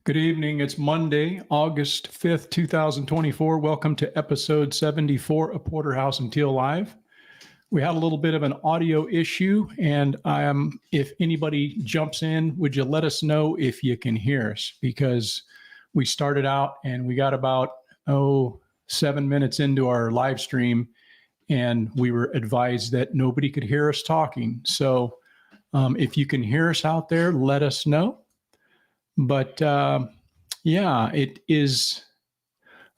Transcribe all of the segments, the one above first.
Good evening. It's Monday, August 5th, 2024. Welcome to episode 74 of Porterhouse and Teal Live. We had a little bit of an audio issue, and if anybody jumps in, would you let us know if you can hear us? Because we started out and we got about 7 minutes into our live stream, and we were advised that nobody could hear us talking. So if you can hear us out there, let us know. But yeah, it is.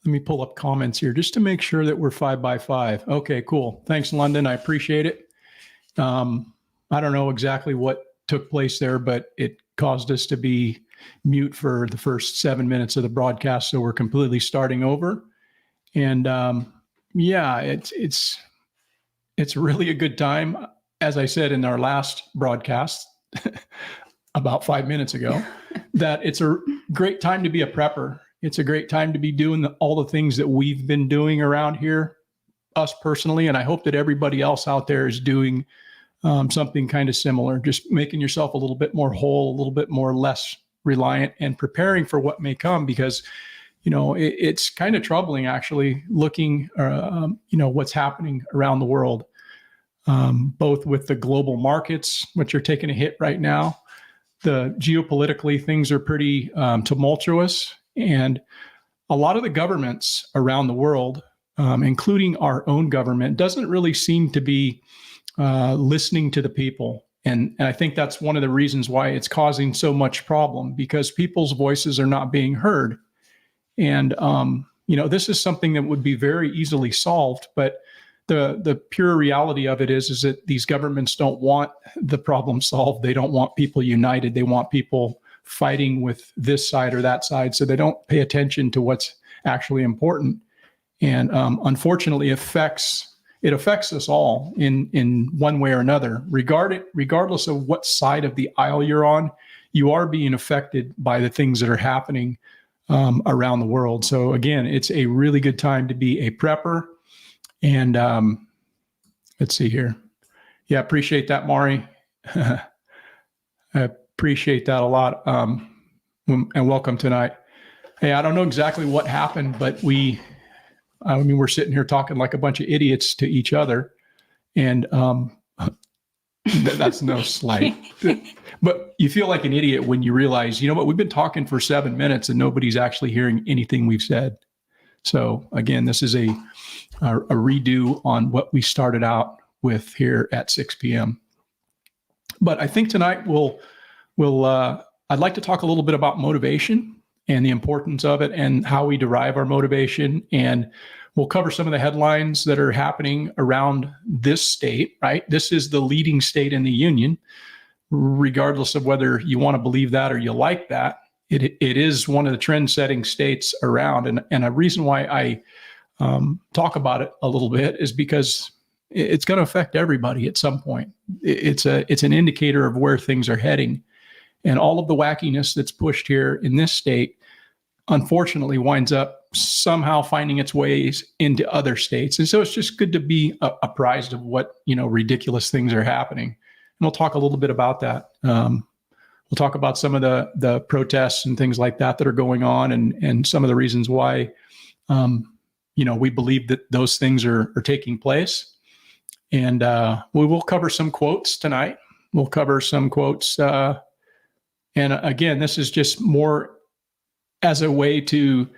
Let me pull up comments here just to make sure that we're 5 by 5. Okay, cool. Thanks, London. I appreciate it. I don't know exactly what took place there, but it caused us to be mute for the first 7 minutes of the broadcast. So we're completely starting over. And yeah, it's really a good time. As I said in our last broadcast about 5 minutes ago, that it's a great time to be a prepper. It's a great time to be doing all the things that we've been doing around here, us personally. And I hope that everybody else out there is doing something kind of similar, just making yourself a little bit more whole, a little bit more less reliant, and preparing for what may come. Because, you know, it's kind of troubling actually looking, what's happening around the world, both with the global markets, which are taking a hit right now. The geopolitically, things are pretty tumultuous, and a lot of the governments around the world, including our own government, doesn't really seem to be listening to the people. And I think that's one of the reasons why it's causing so much problem, because people's voices are not being heard. And, this is something that would be very easily solved, but the pure reality of it is that these governments don't want the problem solved. They don't want people united. They want people fighting with this side or that side. So they don't pay attention to what's actually important. And unfortunately, it affects us all in one way or another. Regardless of what side of the aisle you're on, you are being affected by the things that are happening around the world. So again, it's a really good time to be a prepper. And let's see here. Yeah, appreciate that, Mari. I appreciate that a lot. And welcome tonight. Hey, I don't know exactly what happened, but we're sitting here talking like a bunch of idiots to each other. And that's no slight. But you feel like an idiot when you realize, we've been talking for 7 minutes and nobody's actually hearing anything we've said. So again, this is a redo on what we started out with here at 6 p.m. But I think tonight I'd like to talk a little bit about motivation and the importance of it and how we derive our motivation. And we'll cover some of the headlines that are happening around this state, right? This is the leading state in the union, regardless of whether you want to believe that or you like that. It is one of the trend-setting states around. And a reason why I talk about it a little bit is because it's going to affect everybody at some point. It's an indicator of where things are heading. And all of the wackiness that's pushed here in this state, unfortunately, winds up somehow finding its ways into other states. And so it's just good to be apprised of what, ridiculous things are happening. And we'll talk a little bit about that. We'll talk about some of the protests and things like that are going on, and some of the reasons why, we believe that those things are taking place. And we will cover some quotes tonight. We'll cover some quotes. And again, this is just more as a way to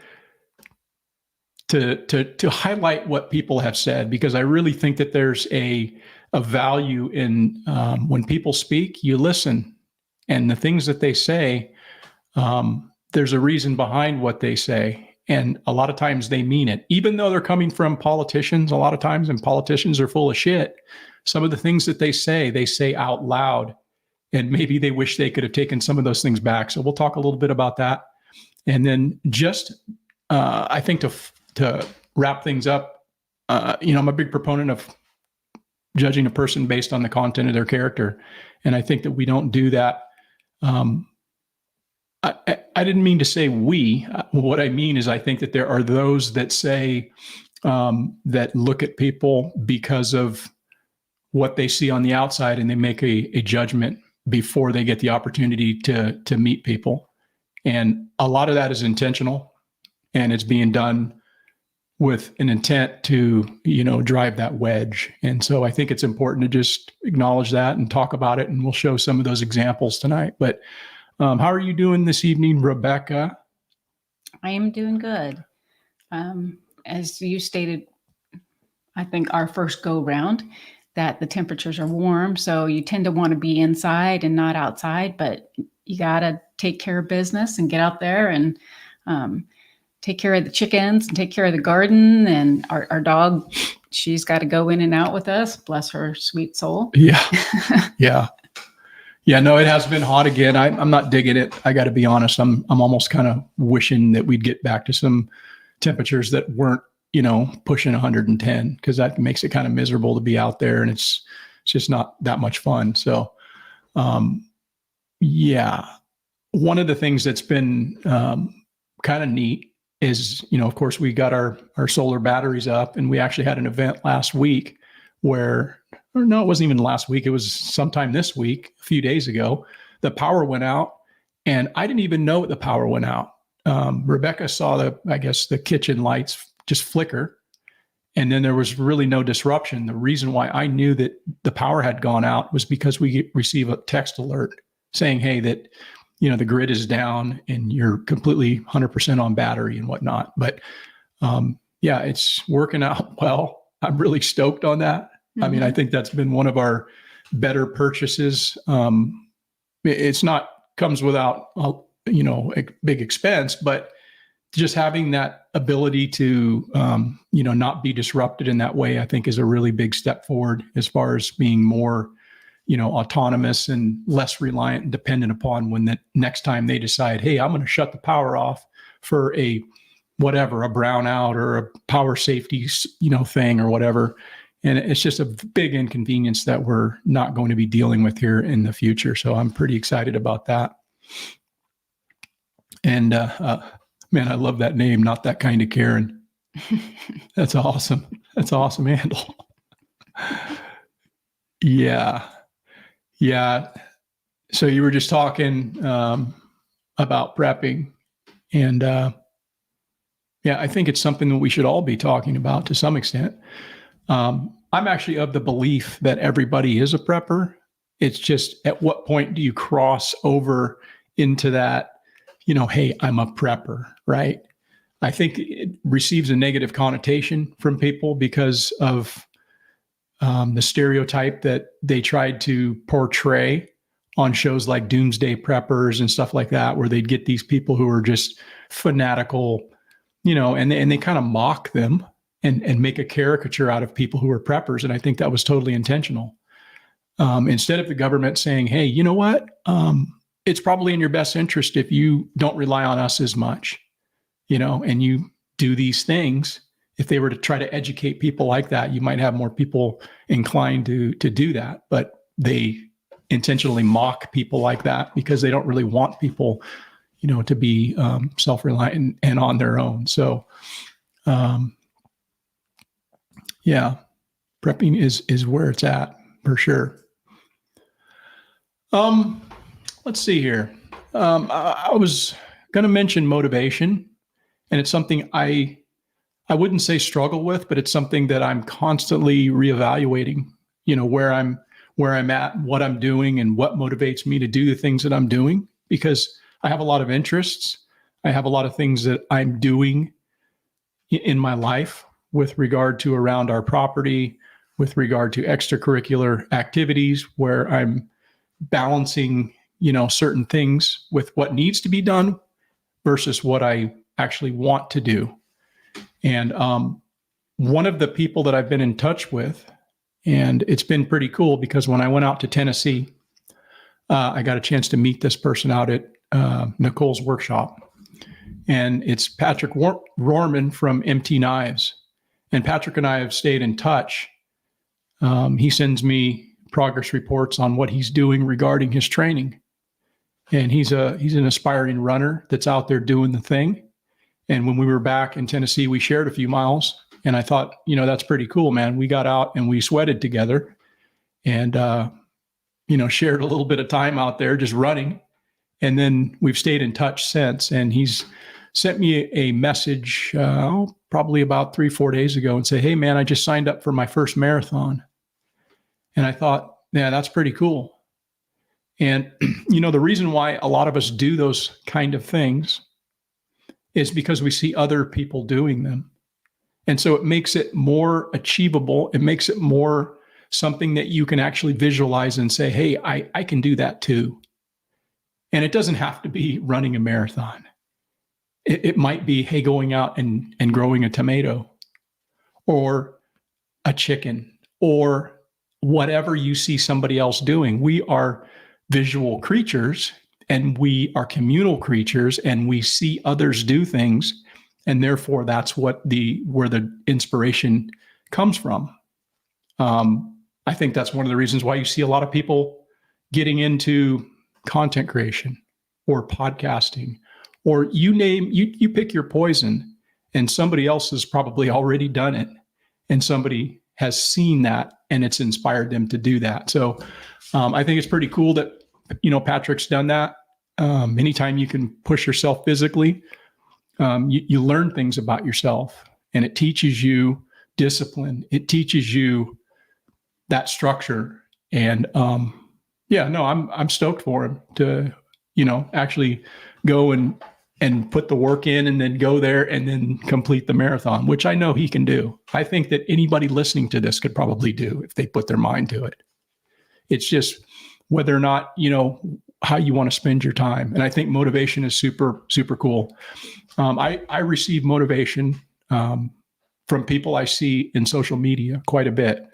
highlight what people have said, because I really think that there's a value in when people speak, you listen. And the things that they say, there's a reason behind what they say. And a lot of times they mean it, even though they're coming from politicians a lot of times, and politicians are full of shit. Some of the things that they say out loud, and maybe they wish they could have taken some of those things back. So we'll talk a little bit about that. And then just, I think to wrap things up, I'm a big proponent of judging a person based on the content of their character. And I think that we don't do that. I didn't mean to say we. What I mean is I think that there are those that say that look at people because of what they see on the outside, and they make a judgment before they get the opportunity to meet people. And a lot of that is intentional, and it's being done with an intent to, drive that wedge. And so I think it's important to just acknowledge that and talk about it. And we'll show some of those examples tonight. But how are you doing this evening, Rebecca? I am doing good. As you stated, I think our first go round, that the temperatures are warm. So you tend to want to be inside and not outside, but you got to take care of business and get out there and take care of the chickens and take care of the garden. And our dog, she's got to go in and out with us. Bless her sweet soul. Yeah. Yeah. Yeah, no, it has been hot again. I'm not digging it. I got to be honest. I'm almost kind of wishing that we'd get back to some temperatures that weren't, pushing 110, because that makes it kind of miserable to be out there, and it's just not that much fun. So, yeah, one of the things that's been kind of neat is, of course, we got our solar batteries up, and we actually had an event last week where, or no, it wasn't even last week. It was sometime this week, a few days ago, the power went out, and I didn't even know the power went out. Rebecca saw the kitchen lights just flicker, and then there was really no disruption. The reason why I knew that the power had gone out was because we receive a text alert saying, hey, that, the grid is down and you're completely 100% on battery and whatnot. But yeah, it's working out well. I'm really stoked on that. Mm-hmm. I mean, I think that's been one of our better purchases. It's not comes without, a big expense, but just having that ability to, not be disrupted in that way, I think is a really big step forward as far as being more, autonomous and less reliant and dependent upon when the next time they decide, hey, I'm going to shut the power off for a brownout or a power safety, thing or whatever. And it's just a big inconvenience that we're not going to be dealing with here in the future. So I'm pretty excited about that. And, man, I love that name, Not That Kind of Karen. That's awesome. That's awesome handle. Yeah. Yeah. So you were just talking about prepping. And yeah, I think it's something that we should all be talking about to some extent. I'm actually of the belief that everybody is a prepper. It's just at what point do you cross over into that, hey, I'm a prepper, right? I think it receives a negative connotation from people because of the stereotype that they tried to portray on shows like Doomsday Preppers and stuff like that, where they'd get these people who are just fanatical, and they kind of mock them and make a caricature out of people who are preppers. And I think that was totally intentional. Instead of the government saying, hey, you know what? It's probably in your best interest if you don't rely on us as much, and you do these things. If they were to try to educate people like that, you might have more people inclined to do that. But they intentionally mock people like that because they don't really want people, to be self-reliant and on their own. So, yeah, prepping is where it's at for sure. Let's see here. I was going to mention motivation, and it's something I wouldn't say struggle with, but it's something that I'm constantly reevaluating, where I'm at, what I'm doing, and what motivates me to do the things that I'm doing, because I have a lot of interests. I have a lot of things that I'm doing in my life with regard to around our property, with regard to extracurricular activities where I'm balancing, certain things with what needs to be done versus what I actually want to do. And one of the people that I've been in touch with, and it's been pretty cool because when I went out to Tennessee, I got a chance to meet this person out at Nicole's workshop. And it's Patrick Rohrman from MT Knives. And Patrick and I have stayed in touch. He sends me progress reports on what he's doing regarding his training. And he's an aspiring runner that's out there doing the thing. And when we were back in Tennessee, we shared a few miles. And I thought, that's pretty cool, man. We got out and we sweated together and, shared a little bit of time out there just running. And then we've stayed in touch since. And he's sent me a message probably about 3-4 days ago and say, hey, man, I just signed up for my first marathon. And I thought, yeah, that's pretty cool. And, the reason why a lot of us do those kind of things is because we see other people doing them. And so it makes it more achievable. It makes it more something that you can actually visualize and say, hey, I can do that too. And it doesn't have to be running a marathon. It might be, hey, going out and growing a tomato or a chicken or whatever you see somebody else doing. We are visual creatures and we are communal creatures, and we see others do things. And therefore, that's where the inspiration comes from. I think that's one of the reasons why you see a lot of people getting into content creation or podcasting, or you pick your poison, and somebody else has probably already done it, and somebody has seen that, and it's inspired them to do that. So I think it's pretty cool that, Patrick's done that. Anytime you can push yourself physically, you learn things about yourself, and it teaches you discipline. It teaches you that structure. And I'm stoked for him to, actually go and put the work in, and then go there and then complete the marathon, which I know he can do. I think that anybody listening to this could probably do if they put their mind to it. It's just whether or not, how you want to spend your time. And I think motivation is super, super cool. I receive motivation from people I see in social media quite a bit.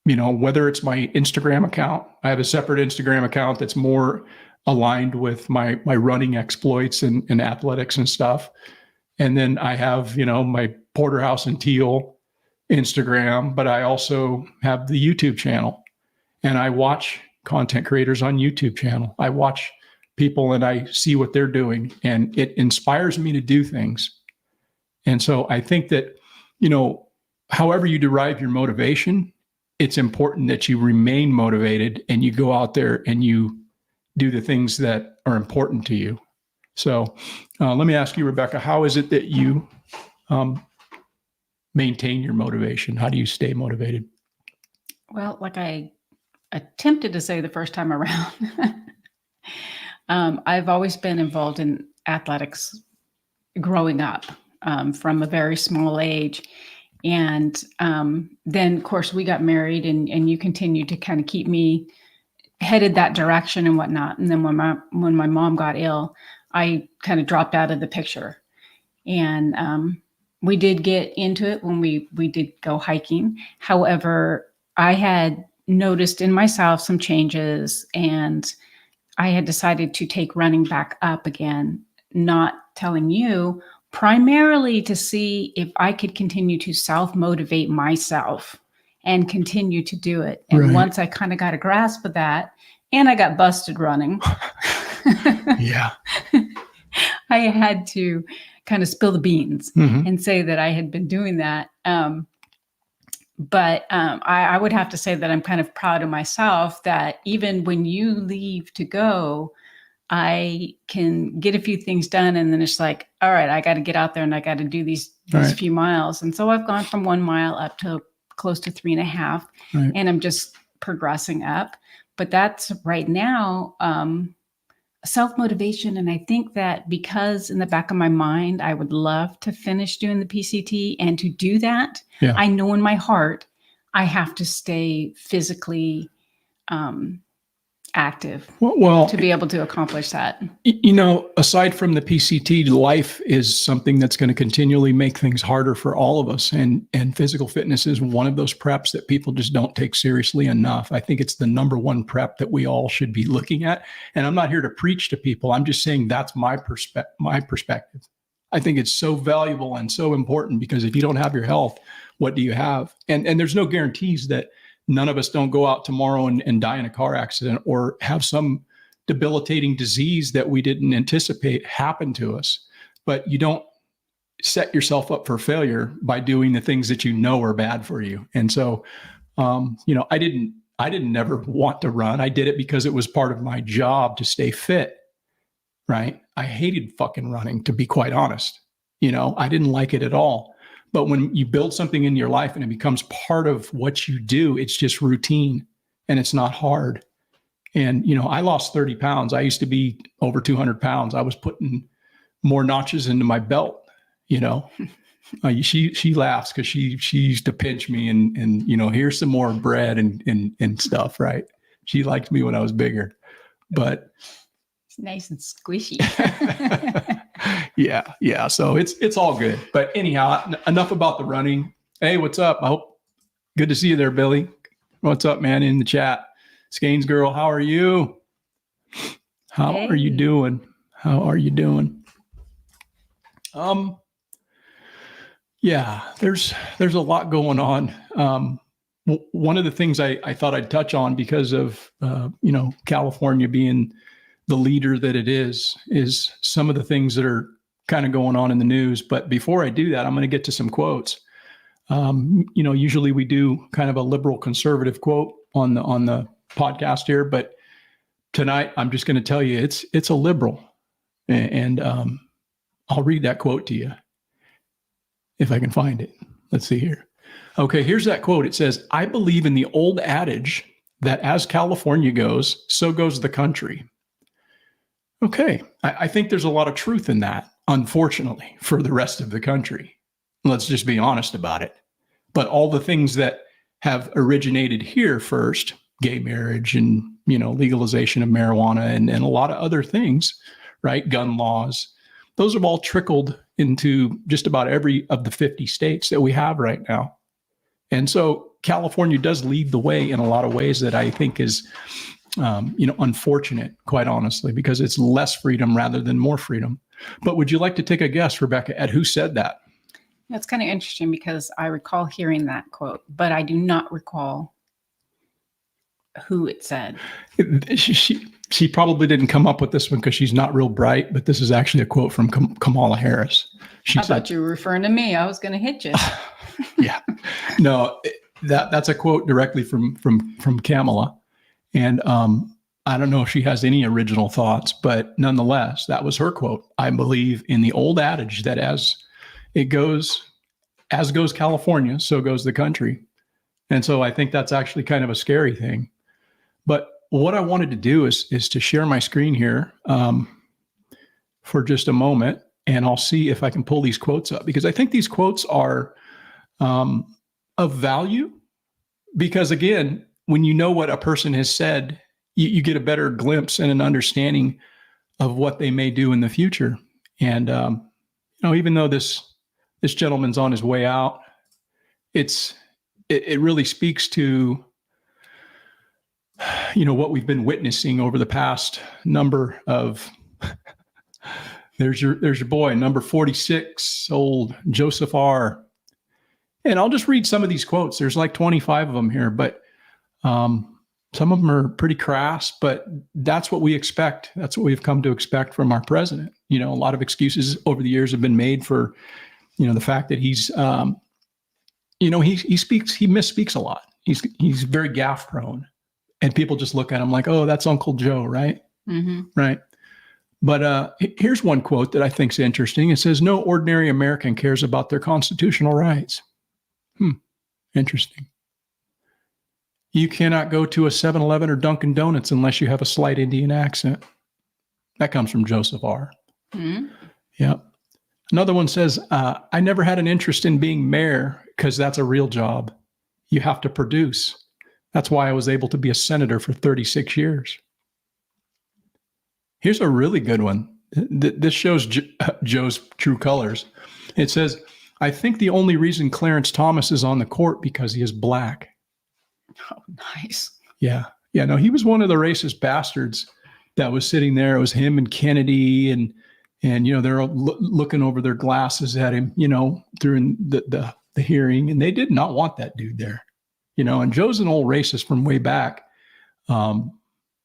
Whether it's my Instagram account, I have a separate Instagram account that's more aligned with my running exploits and athletics and stuff. And then I have, my Porterhouse and Teal Instagram, but I also have the YouTube channel, and I watch content creators on YouTube channel. I watch people and I see what they're doing, and it inspires me to do things. And so I think that, however you derive your motivation, it's important that you remain motivated and you go out there and you do the things that are important to you. So let me ask you, Rebecca, how is it that you maintain your motivation? How do you stay motivated? Well, like I attempted to say the first time around, I've always been involved in athletics growing up from a very small age. And then, of course, we got married, and you continued to kind of keep me headed that direction and whatnot. And then when my mom got ill, I kind of dropped out of the picture. And we did get into it when we did go hiking. However, I had noticed in myself some changes, and I had decided to take running back up again, not telling you, primarily to see if I could continue to self-motivate myself and continue to do it. And Right. Once I kind of got a grasp of that, and I got busted running, Yeah. I had to kind of spill the beans and say that I had been doing that. But I would have to say that I'm kind of proud of myself that even when you leave to go, I can get a few things done, and then it's like, all right, I got to get out there and I got to do these Right. few miles. And so I've gone from 1 mile up to close to 3.5, Right. and I'm just progressing up. But that's right now self-motivation. And I think that because in the back of my mind, I would love to finish doing the PCT, and to do that, Yeah. I know in my heart, I have to stay physically active Well, to be able to accomplish that. aside from the PCT, life is something that's going to continually make things harder for all of us. And physical fitness is one of those preps that people just don't take seriously enough. I think it's the number one prep that we all should be looking at. And I'm not here to preach to people. I'm just saying that's my perspective. I think it's so valuable and so important, because if you don't have your health, what do you have? And there's no guarantees that none of us don't go out tomorrow and die in a car accident or have some debilitating disease that we didn't anticipate happen to us. But you don't set yourself up for failure by doing the things that you know are bad for you. And so, I I didn't never want to run. I did it because it was part of my job to stay fit, right? I hated fucking running, to be quite honest. I didn't like it at all. But when you build something in your life and it becomes part of what you do, it's just routine and it's not hard. And, I lost 30 pounds. I used to be over 200 pounds. I was putting more notches into my belt, she laughs because she used to pinch me and here's some more bread and stuff, right? She liked me when I was bigger, but it's nice and squishy. yeah. So it's all good. But anyhow, enough about the running. Hey, what's up? Good to see you there, Billy. What's up, man? In the chat, Skanes girl, how are you? How are you doing? Yeah, there's a lot going on. One of the things I thought I'd touch on because of, California being the leader that it is some of the things that are kind of going on in the news. But before I do that, I'm going to get to some quotes. Usually we do kind of a liberal conservative quote on the podcast here, but tonight I'm just going to tell you it's a liberal, and I'll read that quote to you if I can find it. Let's see here. Okay, here's that quote. It says, "I believe in the old adage that as California goes, so goes the country." Okay, I think there's a lot of truth in that, unfortunately, for the rest of the country. Let's just be honest about it. But all the things that have originated here first, gay marriage and, legalization of marijuana and a lot of other things, right? Gun laws, those have all trickled into just about every of the 50 states that we have right now. And so California does lead the way in a lot of ways that I think is, unfortunate, quite honestly, because it's less freedom rather than more freedom. But would you like to take a guess, Rebecca, at who said that? That's kind of interesting because I recall hearing that quote, but I do not recall who it said. She probably didn't come up with this one because she's not real bright, but this is actually a quote from Kamala Harris. I thought you were referring to me. I was going to hit you. Yeah, no, that's a quote directly from Kamala. And I don't know if she has any original thoughts, but nonetheless, that was her quote. "I believe in the old adage that as goes California, so goes the country." And so I think that's actually kind of a scary thing. But what I wanted to do is to share my screen here for just a moment, and I'll see if I can pull these quotes up, because I think these quotes are of value, because again, when you know what a person has said, you get a better glimpse and an understanding of what they may do in the future. And, even though this gentleman's on his way out, it really speaks to, what we've been witnessing over the past number of, there's your boy, number 46, old Joseph R. And I'll just read some of these quotes. There's like 25 of them here, but some of them are pretty crass, but that's what we expect. That's what we've come to expect from our president. A lot of excuses over the years have been made for, the fact that he's, he misspeaks a lot. He's very gaffe prone, and people just look at him like, oh, that's Uncle Joe, right? Mm-hmm. Right. But here's one quote that I think is interesting. It says, "No ordinary American cares about their constitutional rights." Interesting. "You cannot go to a 7-Eleven or Dunkin' Donuts unless you have a slight Indian accent." That comes from Joseph R. Mm-hmm. Yeah. Another one says, "I never had an interest in being mayor because that's a real job. You have to produce. That's why I was able to be a senator for 36 years. Here's a really good one. This shows Joe's true colors. It says, "I think the only reason Clarence Thomas is on the court because he is black." Oh, nice. Yeah. No, he was one of the racist bastards that was sitting there. It was him and Kennedy, and they're looking over their glasses at him, during the hearing, and they did not want that dude there, and Joe's an old racist from way back.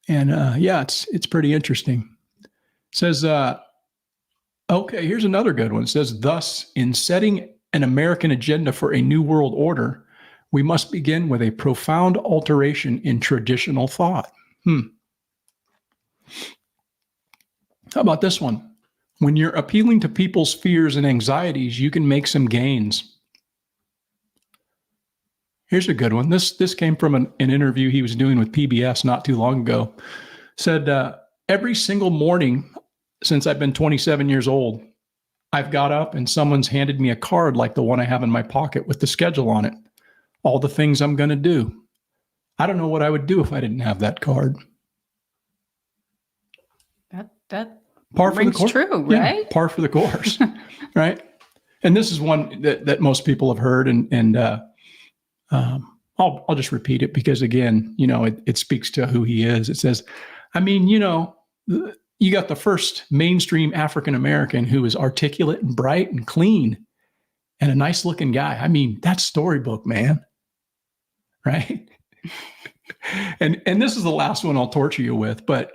It's pretty interesting. It says, okay, here's another good one. It says, "Thus, in setting an American agenda for a new world order, we must begin with a profound alteration in traditional thought. How about this one? When you're appealing to people's fears and anxieties, you can make some gains. Here's a good one. This came from an interview he was doing with PBS not too long ago. Said, every single morning since I've been 27 years old, I've got up and someone's handed me a card like the one I have in my pocket with the schedule on it. All the things I'm going to do. I don't know what I would do if I didn't have that card. That par for the course. True, right? Yeah, par for the course, right? And this is one that most people have heard, and I'll just repeat it because, again, it speaks to who he is. It says, I mean, you got the first mainstream African American who is articulate and bright and clean and a nice looking guy. I mean, that's storybook, man. Right? and this is the last one I'll torture you with, but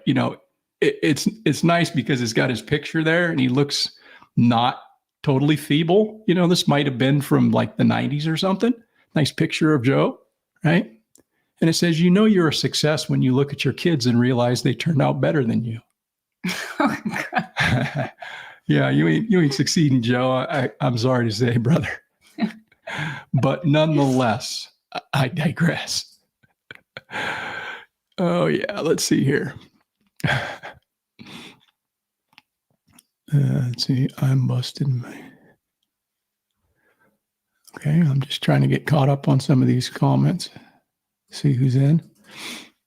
it's nice because it's got his picture there and he looks not totally feeble. This might have been from like the 90s or something. Nice picture of Joe, right? And it says, you're a success when you look at your kids and realize they turned out better than you. Oh, God. Yeah, you ain't succeeding, Joe. I'm sorry to say, brother. But nonetheless, I digress. Oh, yeah, let's see here. Let's see, I'm busted. Okay, I'm just trying to get caught up on some of these comments. See who's in.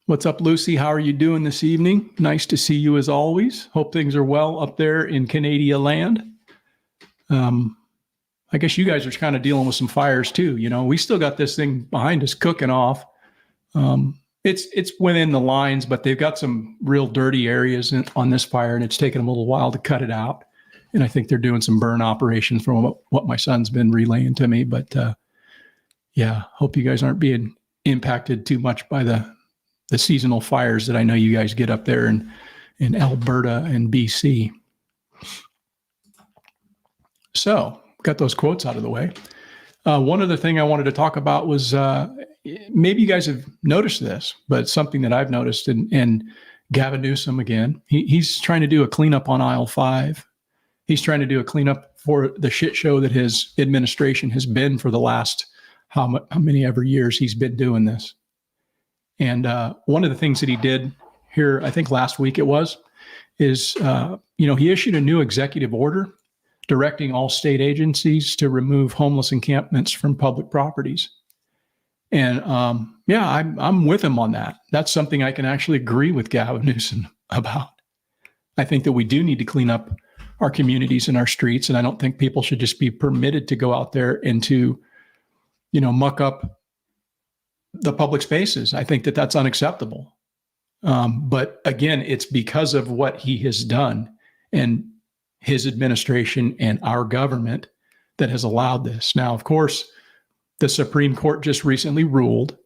What's up, Lucy? How are you doing this evening? Nice to see you as always. Hope things are well up there in Canada land. I guess you guys are kind of dealing with some fires too. We still got this thing behind us cooking off. It's within the lines, but they've got some real dirty areas on this fire, and it's taken them a little while to cut it out. And I think they're doing some burn operations from what my son's been relaying to me. But yeah, hope you guys aren't being impacted too much by the seasonal fires that I know you guys get up there in Alberta and BC. So got those quotes out of the way. One other thing I wanted to talk about was maybe you guys have noticed this, but something that I've noticed, and Gavin Newsom again, he's trying to do a cleanup on aisle 5. He's trying to do a cleanup for the shit show that his administration has been for the last how many ever years he's been doing this. And one of the things that he did here, I think last week it was, is, he issued a new executive order directing all state agencies to remove homeless encampments from public properties. And I'm with him on that. That's something I can actually agree with Gavin Newsom about. I think that we do need to clean up our communities and our streets. And I don't think people should just be permitted to go out there and to, muck up the public spaces. I think that that's unacceptable. But again, it's because of what he has done and his administration and our government that has allowed this. Now, of course, the Supreme Court just recently ruled,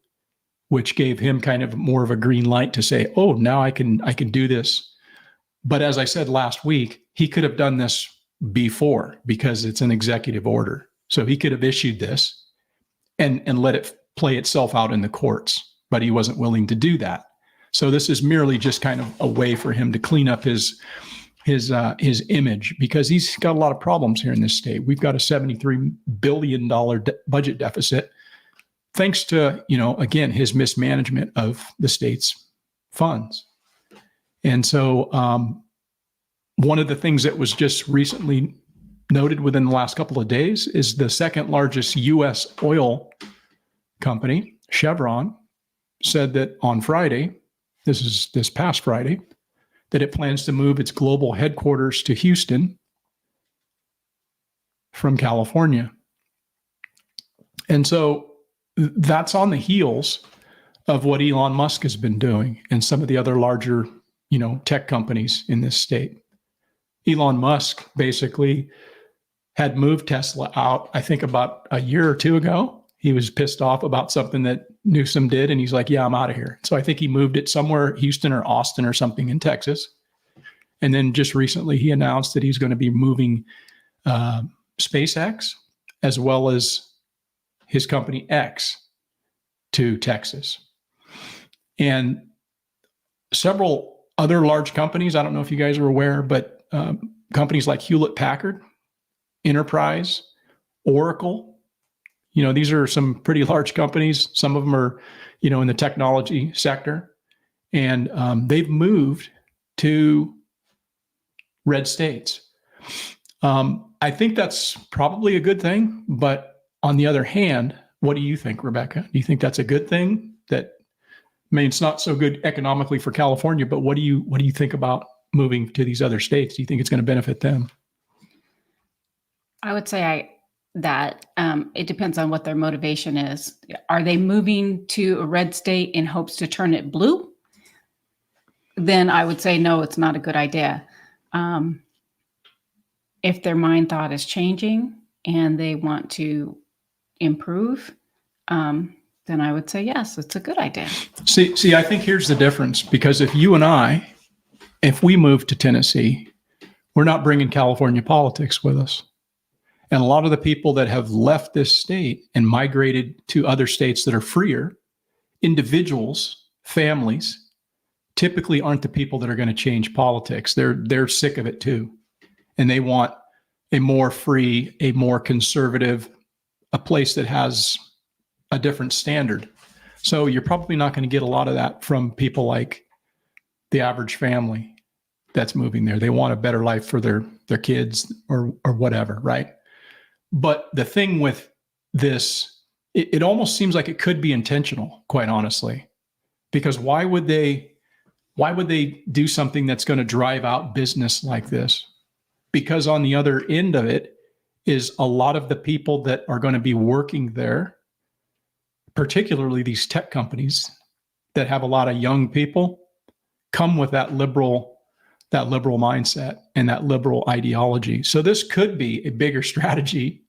which gave him kind of more of a green light to say, oh, now I can do this. But as I said last week, he could have done this before because it's an executive order. So he could have issued this and let it play itself out in the courts, but he wasn't willing to do that. So this is merely just kind of a way for him to clean up his image, because he's got a lot of problems here in this state. We've got a $73 billion budget deficit, thanks to, again, his mismanagement of the state's funds. And so one of the things that was just recently noted within the last couple of days is the second largest U.S. oil company, Chevron, said that on Friday, this past Friday, that it plans to move its global headquarters to Houston from California. And so that's on the heels of what Elon Musk has been doing and some of the other larger, tech companies in this state. Elon Musk basically had moved Tesla out, I think about a year or two ago. He was pissed off about something that Newsom did, and he's like, yeah, I'm out of here. So I think he moved it somewhere, Houston or Austin or something in Texas. And then just recently he announced that he's going to be moving SpaceX as well as his company X to Texas. And several other large companies, I don't know if you guys are aware, but companies like Hewlett Packard, Enterprise, Oracle, these are some pretty large companies. Some of them are, in the technology sector. And they've moved to red states. I think that's probably a good thing. But on the other hand, what do you think, Rebecca? Do you think that's a good thing? It's not so good economically for California, but what do you think about moving to these other states? Do you think it's going to benefit them? I would say that it depends on what their motivation is. Are they moving to a red state in hopes to turn it blue? Then I would say, no, it's not a good idea. If their mind thought is changing and they want to improve, then I would say, yes, it's a good idea. See, I think here's the difference, because if we move to Tennessee, we're not bringing California politics with us. And a lot of the people that have left this state and migrated to other states that are freer, individuals, families, typically aren't the people that are going to change politics. They're sick of it too. And they want a more free, a more conservative, a place that has a different standard. So you're probably not going to get a lot of that from people like the average family that's moving there. They want a better life for their kids or whatever, right? But the thing with this, it almost seems like it could be intentional, quite honestly, because why would they do something that's going to drive out business like this? Because on the other end of it is a lot of the people that are going to be working there, particularly these tech companies that have a lot of young people, come with that liberal mindset and that liberal ideology. So this could be a bigger strategy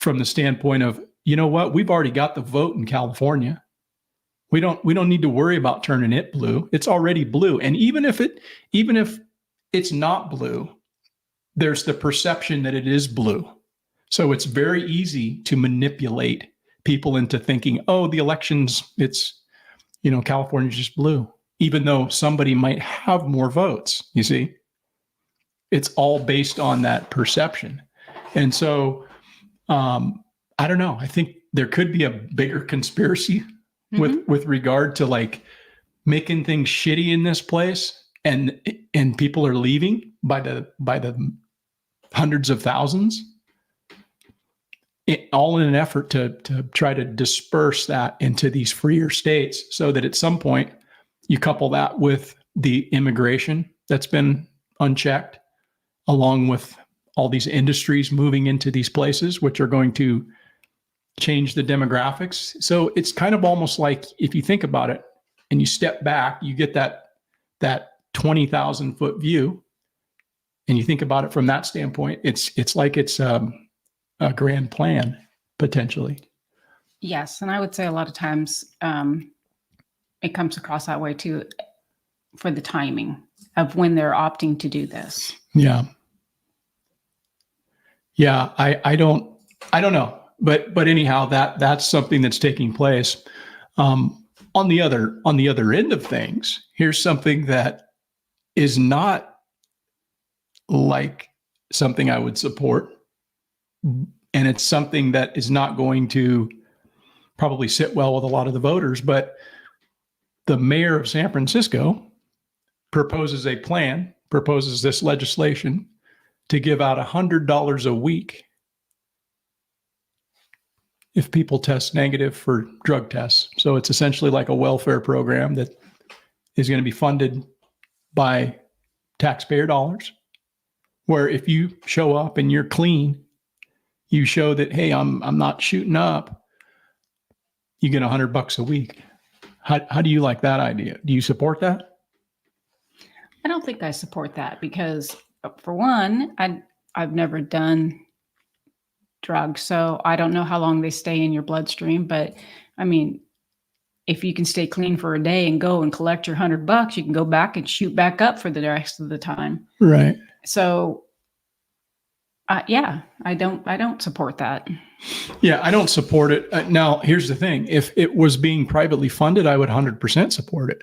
from the standpoint of, you know what, we've already got the vote in California. We don't need to worry about turning it blue. It's already blue. And even if it's not blue, there's the perception that it is blue. So it's very easy to manipulate people into thinking, oh, the elections, it's, California's just blue, even though somebody might have more votes. You see, it's all based on that perception. And so, I don't know. I think there could be a bigger conspiracy with regard to like making things shitty in this place, and people are leaving by the hundreds of thousands, all in an effort to try to disperse that into these freer states, so that at some point you couple that with the immigration that's been unchecked, along with all these industries moving into these places, which are going to change the demographics. So it's kind of almost like, if you think about it and you step back, you get that 20,000 foot view, and you think about it from that standpoint, it's like it's a grand plan, potentially. Yes. And I would say a lot of times it comes across that way too, for the timing of when they're opting to do this. Yeah. I don't know, but anyhow, that's something that's taking place. On the other end of things, here's something that is not like something I would support. And it's something that is not going to probably sit well with a lot of the voters, but the mayor of San Francisco proposes this legislation to give out $100 a week if people test negative for drug tests. So it's essentially like a welfare program that is going to be funded by taxpayer dollars, where if you show up and you're clean, you show that, hey, I'm not shooting up, you get $100 a week. How do you like that idea? Do you support that? I don't think I support that because, for one, I've never done drugs, so I don't know how long they stay in your bloodstream. But I mean, if you can stay clean for a day and go and collect your $100, you can go back and shoot back up for the rest of the time. Right. So Yeah, I don't support that. Yeah, I don't support it. Now, here's the thing. If it was being privately funded, I would 100% support it.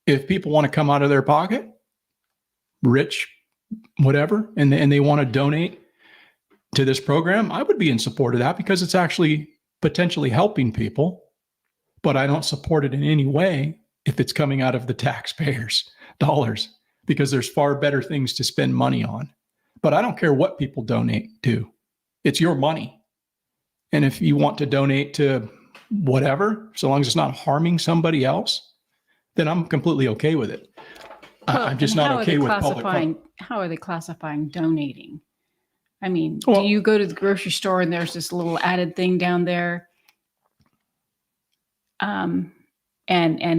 If people want to come out of their pocket, rich, whatever, and they want to donate to this program, I would be in support of that because it's actually potentially helping people. But I don't support it in any way if it's coming out of the taxpayers' dollars, because there's far better things to spend money on. But I don't care what people donate to. It's your money. And if you want to donate to whatever, so long as it's not harming somebody else, then I'm completely okay with it. Well, I'm just and not okay with public fund. how are they classifying donating? I mean, Well, do you go to the grocery store and there's this little added thing down there? And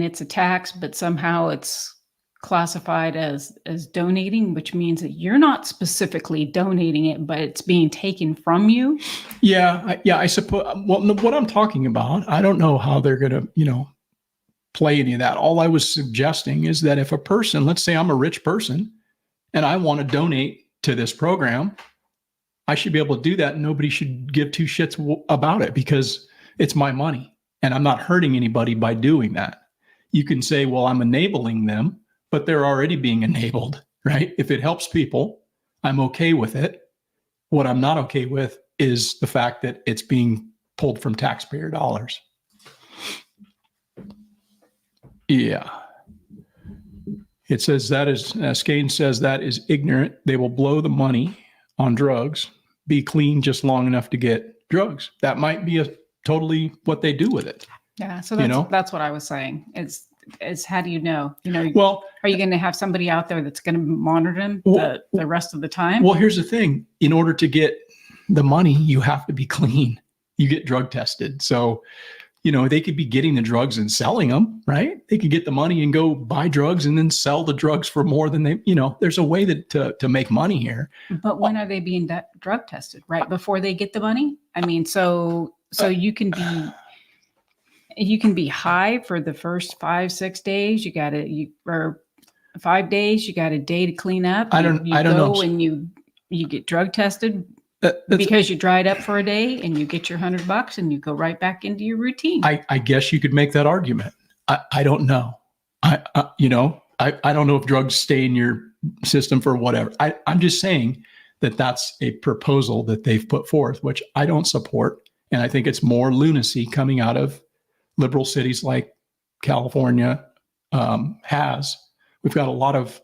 it's a tax, but somehow it's classified as donating, which means that you're not specifically donating it, but it's being taken from you. Yeah, I suppose. Well, what I'm talking about, I don't know how they're going to, play any of that. All I was suggesting is that if a person, let's say I'm a rich person and I want to donate to this program, I should be able to do that. And nobody should give two shits about it because it's my money and I'm not hurting anybody by doing that. You can say, well, I'm enabling them, but they're already being enabled, right? If it helps people, I'm okay with it. What I'm not okay with is the fact that it's being pulled from taxpayer dollars. Yeah. It says that is, Skane says that is ignorant. They will blow the money on drugs, be clean just long enough to get drugs. That might be totally what they do with it. Yeah. So that's what I was saying. It's how do you know? Well, are you going to have somebody out there that's going to monitor them the rest of the time? Well, here's the thing. In order to get the money, you have to be clean. You get drug tested. So, they could be getting the drugs and selling them, right? They could get the money and go buy drugs and then sell the drugs for more than they, there's a way to make money here. But when are they being drug tested? Right before they get the money? I mean, so you can be high for the first 5-6 days. Or 5 days. You got a day to clean up. I don't know. And you get drug tested because you dried up for a day, and you get your $100 and you go right back into your routine. I guess you could make that argument. I don't know. I don't know if drugs stay in your system for whatever. I'm just saying that that's a proposal that they've put forth, which I don't support. And I think it's more lunacy coming out of liberal cities like California has. We've got a lot of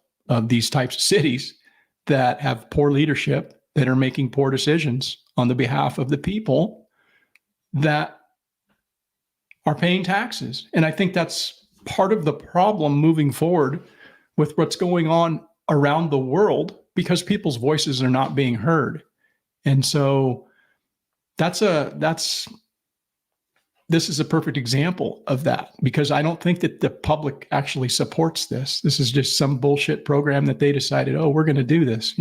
these types of cities that have poor leadership, that are making poor decisions on the behalf of the people that are paying taxes. And I think that's part of the problem moving forward with what's going on around the world, because people's voices are not being heard. And so this is a perfect example of that, because I don't think that the public actually supports this. This is just some bullshit program that they decided, oh, we're going to do this,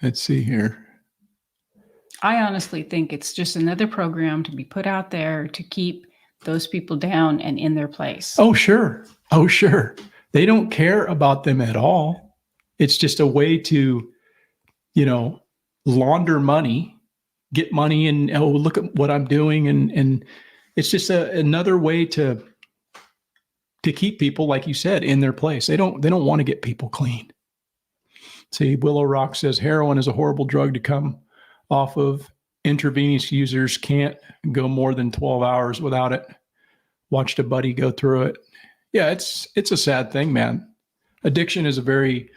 Let's see here. I honestly think it's just another program to be put out there to keep those people down and in their place. Oh, sure. They don't care about them at all. It's just a way to, launder money, get money, and look at what I'm doing. And it's just another way to keep people, like you said, in their place. They don't want to get people clean. See, Willow Rock says heroin is a horrible drug to come off of. Intravenous users can't go more than 12 hours without it. Watched a buddy go through it. Yeah, it's a sad thing, man. Addiction is a very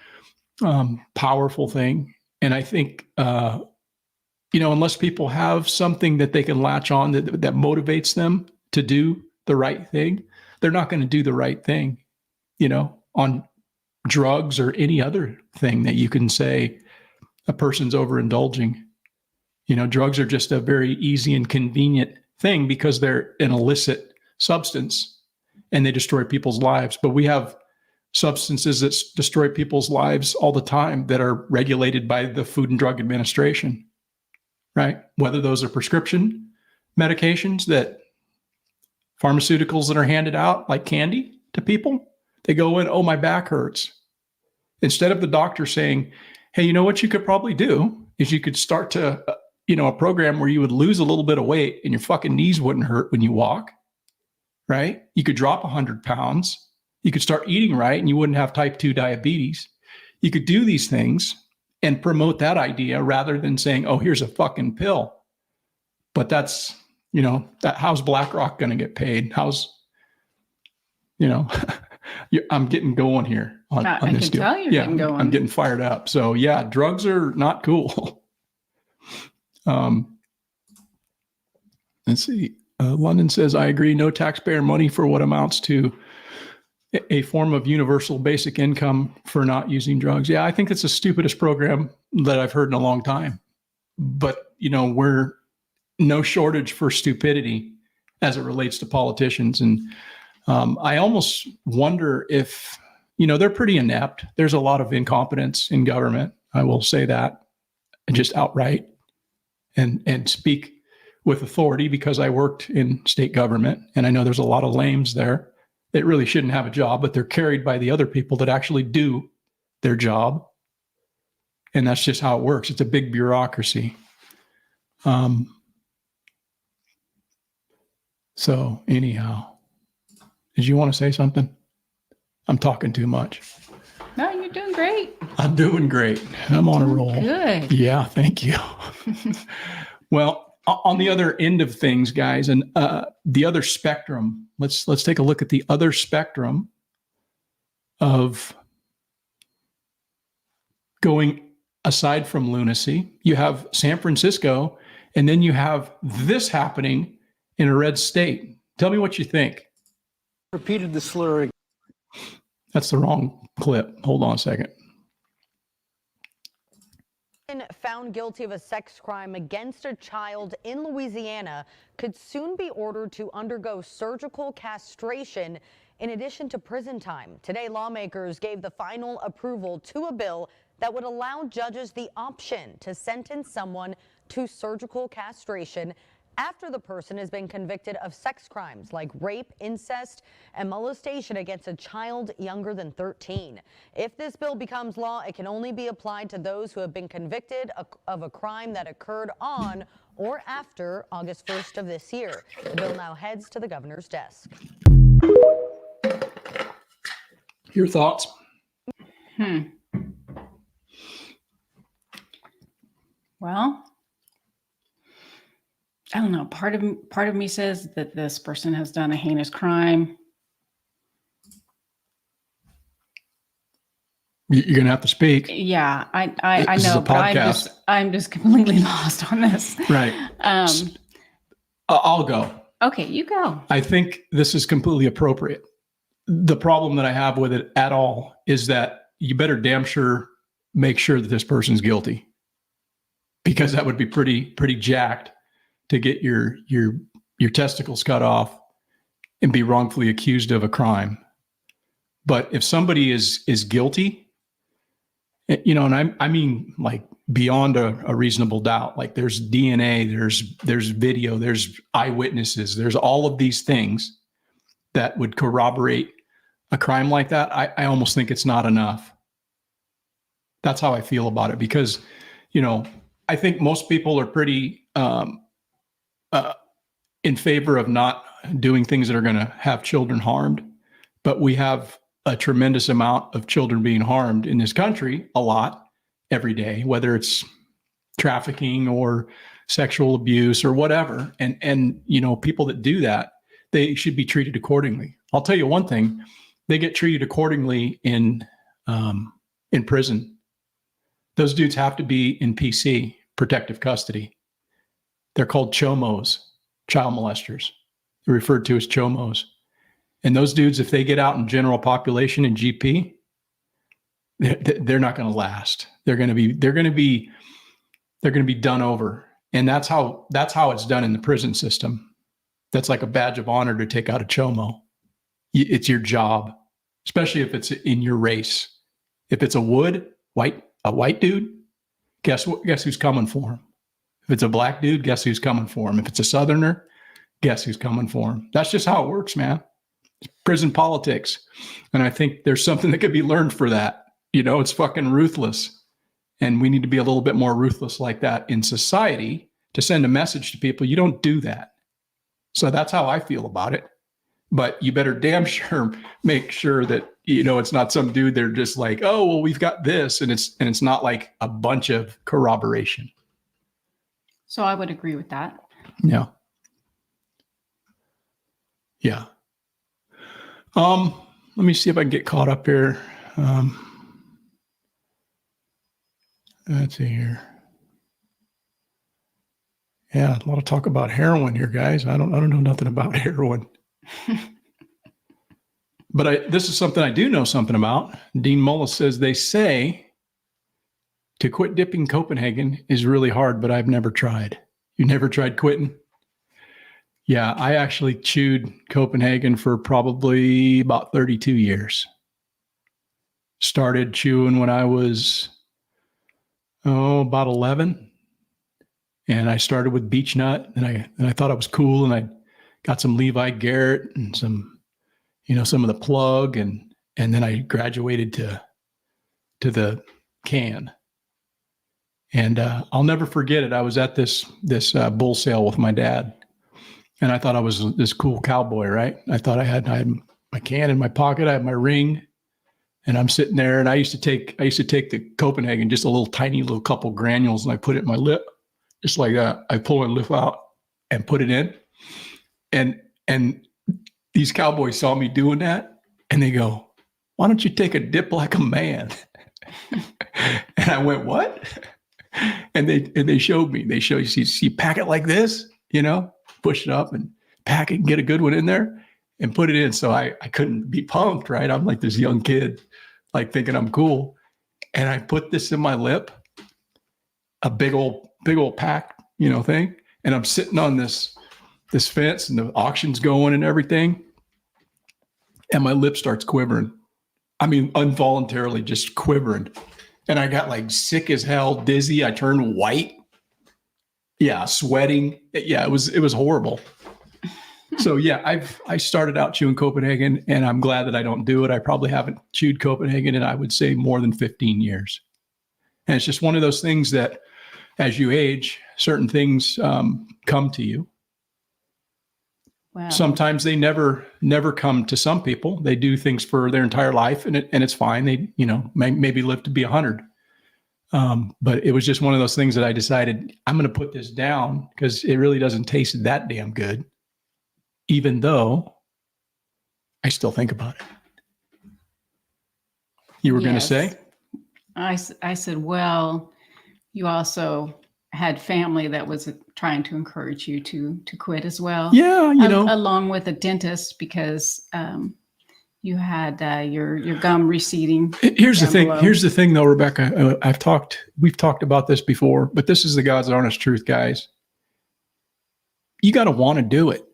powerful thing. And I think, unless people have something that they can latch on that motivates them to do the right thing, they're not going to do the right thing, on drugs or any other thing that you can say a person's overindulging. Drugs are just a very easy and convenient thing because they're an illicit substance and they destroy people's lives. But we have substances that destroy people's lives all the time that are regulated by the Food and Drug Administration, right? Whether those are prescription medications, that pharmaceuticals that are handed out like candy to people. They go in, oh, my back hurts. Instead of the doctor saying, hey, you know what you could probably do is you could start to, a program where you would lose a little bit of weight and your fucking knees wouldn't hurt when you walk, right? You could drop 100 pounds. You could start eating right and you wouldn't have type 2 diabetes. You could do these things and promote that idea rather than saying, oh, here's a fucking pill. But that's, how's BlackRock going to get paid? I'm getting going here on this deal. Tell you're getting going. I'm getting fired up. So yeah, drugs are not cool. Let's see. London says, I agree. No taxpayer money for what amounts to a form of universal basic income for not using drugs. Yeah, I think it's the stupidest program that I've heard in a long time. But, we're no shortage for stupidity as it relates to politicians. And I almost wonder if, they're pretty inept. There's a lot of incompetence in government. I will say that just outright and speak with authority because I worked in state government. And I know there's a lot of lames there that really shouldn't have a job, but they're carried by the other people that actually do their job. And that's just how it works. It's a big bureaucracy. So anyhow, did you want to say something? I'm talking too much. No, you're doing great. I'm doing great. I'm on a roll. Good. Yeah, thank you. Well, on the other end of things, guys, and the other spectrum, let's take a look at the other spectrum of going aside from lunacy. You have San Francisco, and then you have this happening in a red state. Tell me what you think. Repeated the slur. That's the wrong clip. Hold on a second. Found guilty of a sex crime against a child in Louisiana could soon be ordered to undergo surgical castration in addition to prison time. Today, lawmakers gave the final approval to a bill that would allow judges the option to sentence someone to surgical castration after the person has been convicted of sex crimes like rape, incest, and molestation against a child younger than 13. If this bill becomes law, it can only be applied to those who have been convicted of a crime that occurred on or after August 1st of this year. The bill now heads to the governor's desk. Your thoughts? Well, I don't know. Part of me says that this person has done a heinous crime. You're gonna have to speak. Yeah, I This is know, a but I'm just completely lost on this. Right. I'll go. Okay, you go. I think this is completely appropriate. The problem that I have with it at all is that you better damn sure make sure that this person's guilty, because that would be pretty jacked to get your testicles cut off and be wrongfully accused of a crime. But if somebody is guilty, and I mean like beyond a reasonable doubt, like there's DNA, there's video, there's eyewitnesses, there's all of these things that would corroborate a crime like that, I almost think it's not enough. That's how I feel about it, because, I think most people are pretty in favor of not doing things that are going to have children harmed. But we have a tremendous amount of children being harmed in this country, a lot, every day, whether it's trafficking or sexual abuse or whatever. And people that do that, they should be treated accordingly. I'll tell you one thing, they get treated accordingly in prison. Those dudes have to be in PC, protective custody. They're called chomos, child molesters. They're referred to as chomos. And those dudes, if they get out in general population and GP, they're not going to last. They're going to be done over. And that's how it's done in the prison system. That's like a badge of honor to take out a chomo. It's your job, especially if it's in your race. If it's a white dude, guess who's coming for him? If it's a black dude, guess who's coming for him? If it's a Southerner, guess who's coming for him? That's just how it works, man. It's prison politics. And I think there's something that could be learned for that. It's fucking ruthless. And we need to be a little bit more ruthless like that in society to send a message to people. You don't do that. So that's how I feel about it. But you better damn sure make sure that, it's not some dude they're just like, oh, well, we've got this. And it's not like a bunch of corroboration. So I would agree with that. Yeah. Yeah. Let me see if I can get caught up here. Let's see here. Yeah, a lot of talk about heroin here, guys. I don't know nothing about heroin. But this is something I do know something about. Dean Mullis says they say to quit dipping Copenhagen is really hard, but I've never tried. You never tried quitting? Yeah, I actually chewed Copenhagen for probably about 32 years. Started chewing when I was, about 11. And I started with beech nut, and I thought I was cool, and I got some Levi Garrett and some of the plug, and then I graduated to the can. And I'll never forget it. I was at this bull sale with my dad, and I thought I was this cool cowboy, right? I thought I had my can in my pocket, I had my ring, and I'm sitting there, and I used to take the Copenhagen, just a little tiny little couple granules, and I put it in my lip, just like that. I pull my lip out and put it in, and these cowboys saw me doing that, and they go, "Why don't you take a dip like a man?" And I went, "What?" And they showed me. They show you pack it like this, push it up and pack it and get a good one in there and put it in. So I couldn't be pumped, right? I'm like this young kid, like thinking I'm cool. And I put this in my lip, a big old pack, thing. And I'm sitting on this fence, and the auction's going and everything. And my lip starts quivering. I mean, involuntarily just quivering. And I got like sick as hell, dizzy. I turned white. Yeah, sweating. Yeah, it was horrible. So yeah, I started out chewing Copenhagen, and I'm glad that I don't do it. I probably haven't chewed Copenhagen in, I would say, more than 15 years. And it's just one of those things that as you age, certain things come to you. Wow. Sometimes they never come to some people. They do things for their entire life, and it's fine. They, maybe live to be 100. But it was just one of those things that I decided I'm going to put this down because it really doesn't taste that damn good, even though I still think about it. You were going to say? I said, well, you also had family that was trying to encourage you to quit as well. Yeah, along with a dentist, because you had your gum receding. Here's the thing. Below. Here's the thing, though, Rebecca. We've talked about this before, but this is the God's honest truth, guys. You got to want to do it.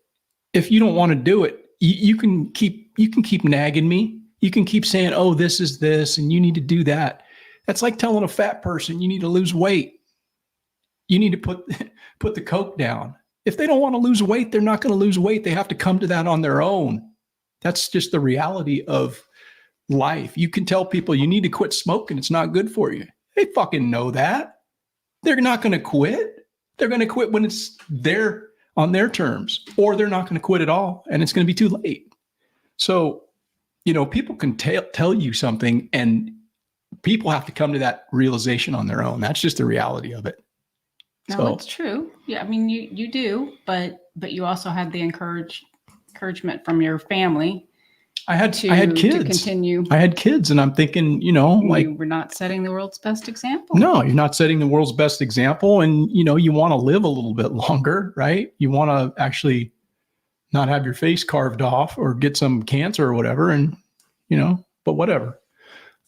If you don't want to do it, you can keep nagging me. You can keep saying, "Oh, this is this, and you need to do that." That's like telling a fat person you need to lose weight. You need to put the Coke down. If they don't want to lose weight, they're not going to lose weight. They have to come to that on their own. That's just the reality of life. You can tell people you need to quit smoking. It's not good for you. They fucking know that. They're not going to quit. They're going to quit when it's on their terms, or they're not going to quit at all, and it's going to be too late. So, people can tell you something, and people have to come to that realization on their own. That's just the reality of it. No, it's true. Yeah, I mean, you do, but you also had the encouragement from your family. I had kids to continue. I had kids, and I'm thinking, we're not setting the world's best example. No, you're not setting the world's best example, and you want to live a little bit longer, right? You want to actually not have your face carved off or get some cancer or whatever, and but whatever.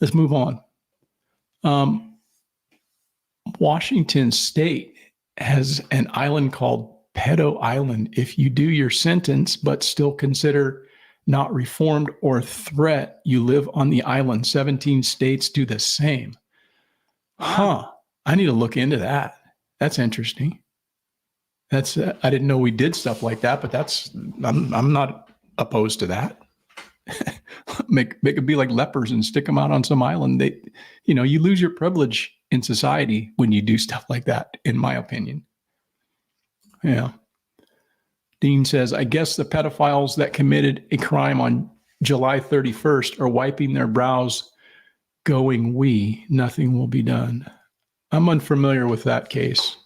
Let's move on. Washington State has an island called Pedo Island. If you do your sentence but still consider not reformed or threat, you live on the island. 17 states do the same. Huh. I need to look into that. That's interesting. That's I didn't know we did stuff like that, but I'm not opposed to that. make them be like lepers and stick them out on some island. You lose your privilege in society when you do stuff like that, in my opinion. Yeah. Dean says, I guess the pedophiles that committed a crime on July 31st are wiping their brows going, nothing will be done. I'm unfamiliar with that case.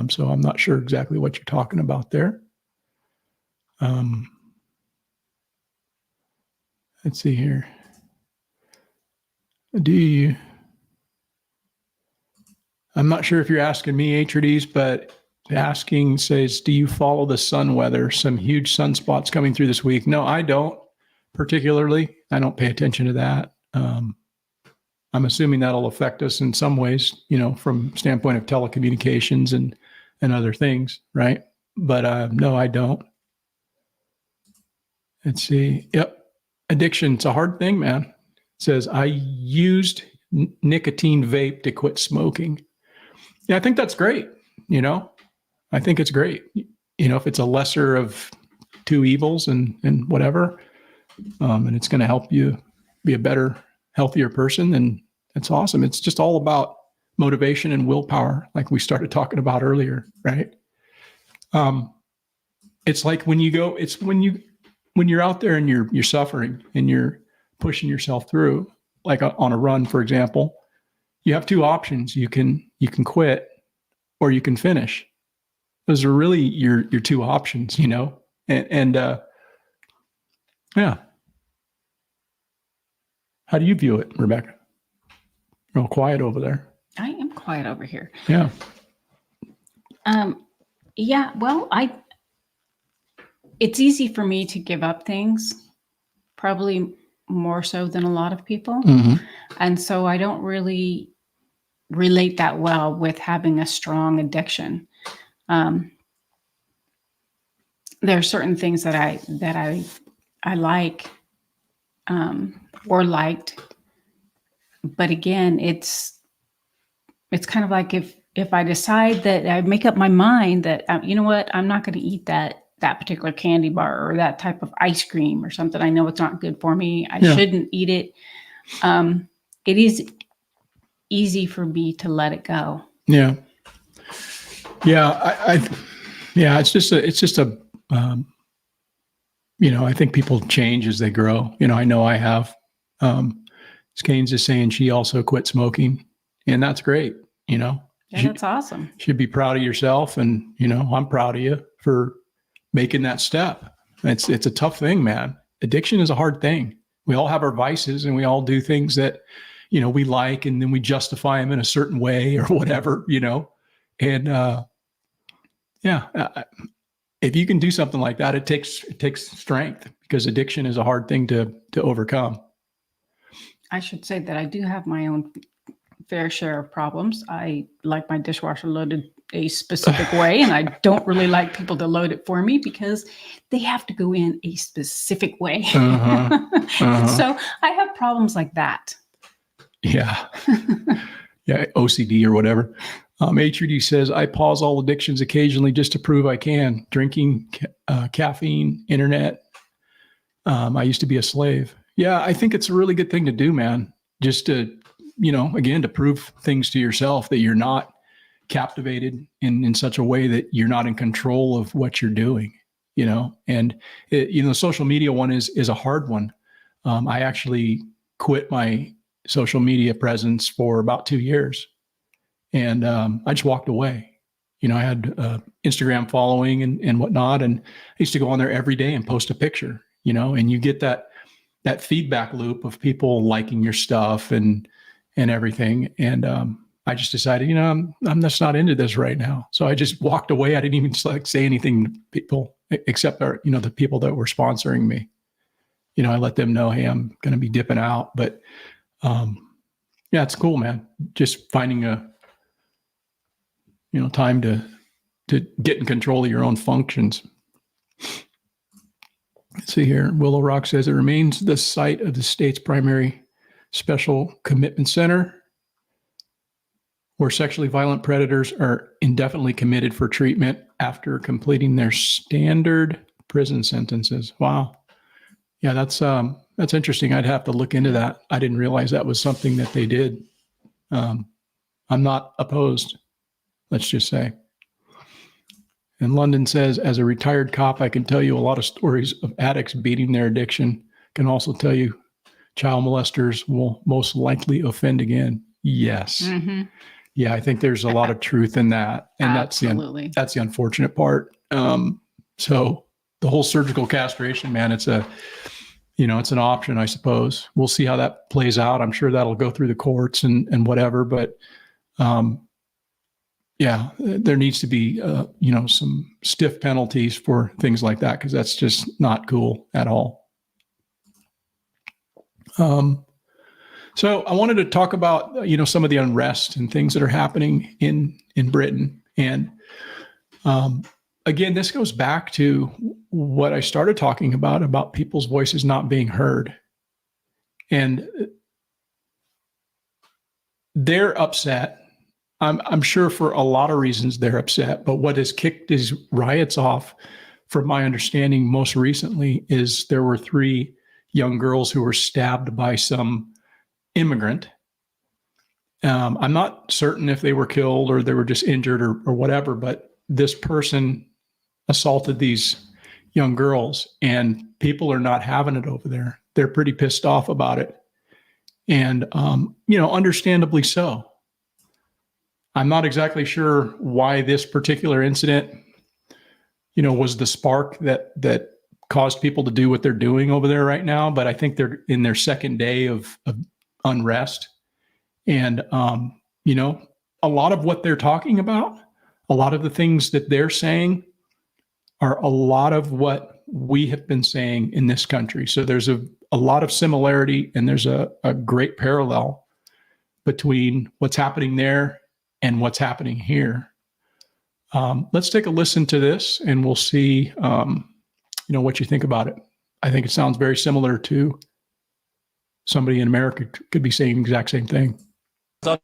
So I'm not sure exactly what you're talking about there. Let's see here. I'm not sure if you're asking me, HRDs, but asking says, do you follow the sun weather? Some huge sunspots coming through this week. No, I don't particularly. I don't pay attention to that. I'm assuming that'll affect us in some ways, from standpoint of telecommunications and other things, right? But no, I don't. Let's see. Yep. Addiction's a hard thing, man. It says, I used nicotine vape to quit smoking. Yeah, I think that's great. I think it's great. If it's a lesser of two evils and whatever, and it's going to help you be a better, healthier person, then it's awesome. It's just all about motivation and willpower, like we started talking about earlier, right? It's like when you're out there and you're suffering and you're pushing yourself through, like on a run, for example, you have two options. You can quit or you can finish. Those are really your two options, yeah. How do you view it, Rebecca? Real quiet over there. I am quiet over here. Yeah. Yeah, well, it's easy for me to give up things, probably more so than a lot of people. Mm-hmm. And so I don't really relate that well with having a strong addiction. There are certain things that I like or liked, but again, it's kind of like if I decide that I make up my mind that you know what, I'm not going to eat that particular candy bar or that type of ice cream or something. I know it's not good for me. I shouldn't eat it. It is easy for me to let it go. Yeah. Yeah. It's just a, I think people change as they grow. I know I have. Skane's is saying she also quit smoking, and that's great. Yeah, that's awesome. You should be proud of yourself, and I'm proud of you for making that step. It's a tough thing, man. Addiction is a hard thing. We all have our vices, and we all do things that we like, and then we justify them in a certain way or whatever. And if you can do something like that, it takes strength, because addiction is a hard thing to overcome. I should say that I do have my own fair share of problems. I like my dishwasher loaded a specific way, and I don't really like people to load it for me because they have to go in a specific way. So I have problems like that. Yeah. Yeah. OCD or whatever. HUD says, I pause all addictions occasionally just to prove I can. Drinking, caffeine, internet. I used to be a slave. Yeah, I think it's a really good thing to do, man. Just to, again, to prove things to yourself that you're not captivated in such a way that you're not in control of what you're doing, and the social media one is a hard one. I actually quit my social media presence for about 2 years, and I just walked away. I had Instagram following and whatnot, and I used to go on there every day and post a picture, and you get that feedback loop of people liking your stuff and everything. And I just decided, I'm just not into this right now. So I just walked away. I didn't even say anything to people except the people that were sponsoring me. I let them know, hey, I'm going to be dipping out. But yeah, it's cool, man. Just finding a time to get in control of your own functions. Let's see here. Willow Rock says it remains the site of the state's primary special commitment center, where sexually violent predators are indefinitely committed for treatment after completing their standard prison sentences. Wow. Yeah, that's That's interesting. I'd have to look into that. I didn't realize that was something that they did. I'm not opposed, let's just say. And London says, as a retired cop, I can tell you a lot of stories of addicts beating their addiction. Can also tell you child molesters will most likely offend again. Yes. Mm-hmm. Yeah, I think there's a lot of truth in that. And Absolutely. that's the unfortunate part. So the whole surgical castration, man, it's an option, I suppose. We'll see how that plays out. I'm sure that'll go through the courts and whatever, but yeah, there needs to be, some stiff penalties for things like that, because that's just not cool at all. So I wanted to talk about, some of the unrest and things that are happening in Britain. And again, this goes back to what I started talking about people's voices not being heard. And they're upset. I'm sure for a lot of reasons they're upset, but what has kicked these riots off, from my understanding most recently, is there were 3 young girls who were stabbed by some immigrant. I'm not certain if they were killed or they were just injured or whatever, but this person assaulted these young girls, and people are not having it over there. They're pretty pissed off about it. And, understandably so. I'm not exactly sure why this particular incident, was the spark that caused people to do what they're doing over there right now. But I think they're in their second day of unrest. And, a lot of what they're talking about, a lot of the things that they're saying are a lot of what we have been saying in this country. So there's a lot of similarity, and there's a great parallel between what's happening there and what's happening here. Let's take a listen to this, and we'll see, what you think about it. I think it sounds very similar to somebody in America could be saying the exact same thing.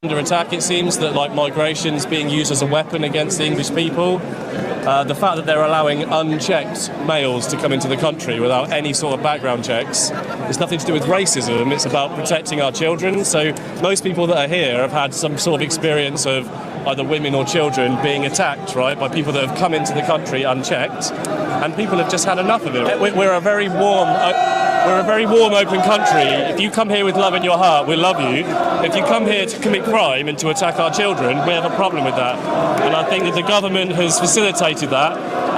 Under attack, it seems that migration is being used as a weapon against the English people. The fact that they're allowing unchecked males to come into the country without any sort of background checks is nothing to do with racism. It's about protecting our children. So most people that are here have had some sort of experience of either women or children being attacked, right, by people that have come into the country unchecked, and people have just had enough of it. We're a very warm, open country. If you come here with love in your heart, we love you. If you come here to commit crime and to attack our children, we have a problem with that. And I think that the government has facilitated that,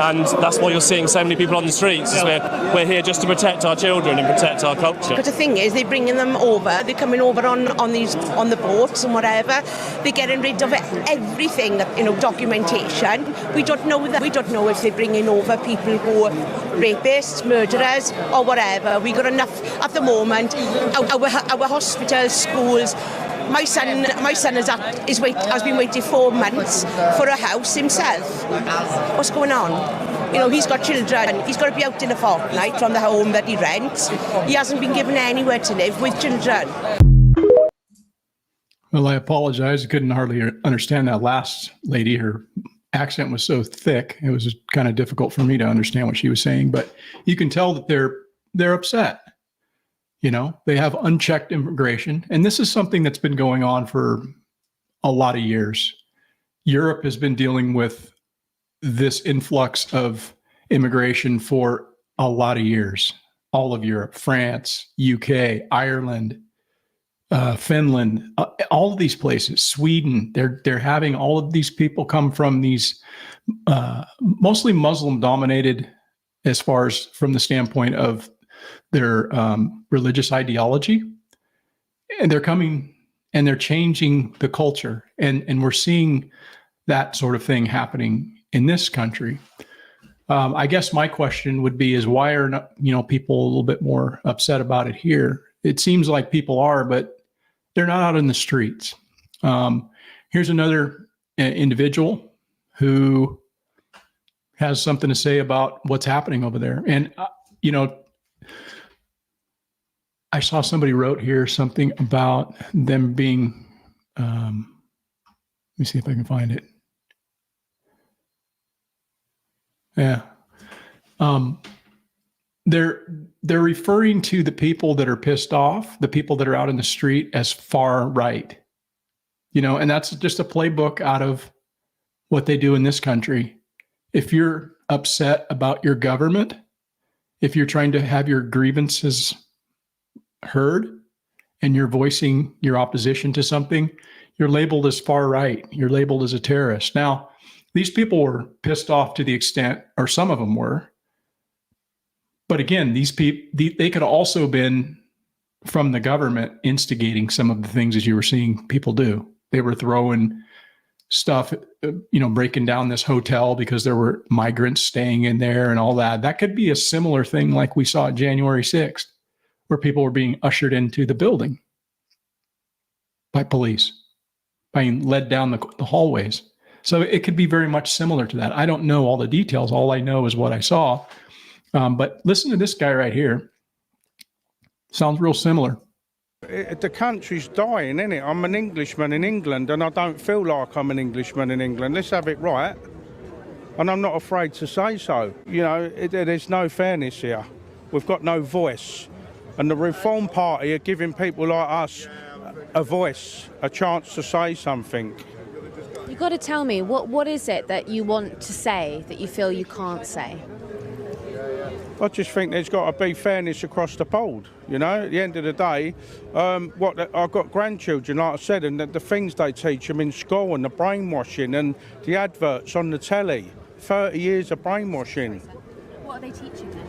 and that's why you're seeing so many people on the streets. We're here just to protect our children and protect our culture. Because the thing is, they're bringing them over. They're coming over on the boats and whatever. They're getting rid of everything, documentation. We don't know that. We don't know if they're bringing over people who are rapists, murderers, or whatever. We got enough at the moment. Our hospitals, schools. My son has been waiting 4 months for a house himself. What's going on? He's got children. He's got to be out in a fortnight from the home that he rents. He hasn't been given anywhere to live with children. Well, I apologize. I couldn't hardly understand that last lady. Her accent was so thick, it was kind of difficult for me to understand what she was saying. But you can tell that they're upset. They have unchecked immigration. And this is something that's been going on for a lot of years. Europe has been dealing with this influx of immigration for a lot of years. All of Europe, France, UK, Ireland, Finland, all of these places, Sweden, they're having all of these people come from these mostly Muslim dominated, as far as from the standpoint of their religious ideology, and they're coming and they're changing the culture, and we're seeing that sort of thing happening in this country. I guess my question would be is why are not, people a little bit more upset about it here? It seems like people are, but they're not out in the streets. Here's another individual who has something to say about what's happening over there. And, I saw somebody wrote here something about them being, let me see if I can find it. Yeah. they're referring to the people that are pissed off, the people that are out in the street, as far right. And that's just a playbook out of what they do in this country. If you're upset about your government, if you're trying to have your grievances heard and you're voicing your opposition to something, you're labeled as far right. You're labeled as a terrorist. Now, these people were pissed off to the extent, or some of them were. But again, these people, they could also been from the government instigating some of the things that you were seeing people do. They were throwing stuff, breaking down this hotel because there were migrants staying in there and all that. That could be a similar thing like we saw January 6th, where people were being ushered into the building by police, being led down the hallways. So it could be very much similar to that. I don't know all the details. All I know is what I saw. But listen to this guy right here. Sounds real similar. The country's dying, isn't it? I'm an Englishman in England, and I don't feel like I'm an Englishman in England. Let's have it right. And I'm not afraid to say so. There's no fairness here. We've got no voice. And the Reform Party are giving people like us a voice, a chance to say something. You've got to tell me, what is it that you want to say that you feel you can't say? I just think there's got to be fairness across the board. At the end of the day, I've got grandchildren, like I said, and the things they teach them in school and the brainwashing and the adverts on the telly, 30 years of brainwashing. What are they teaching them?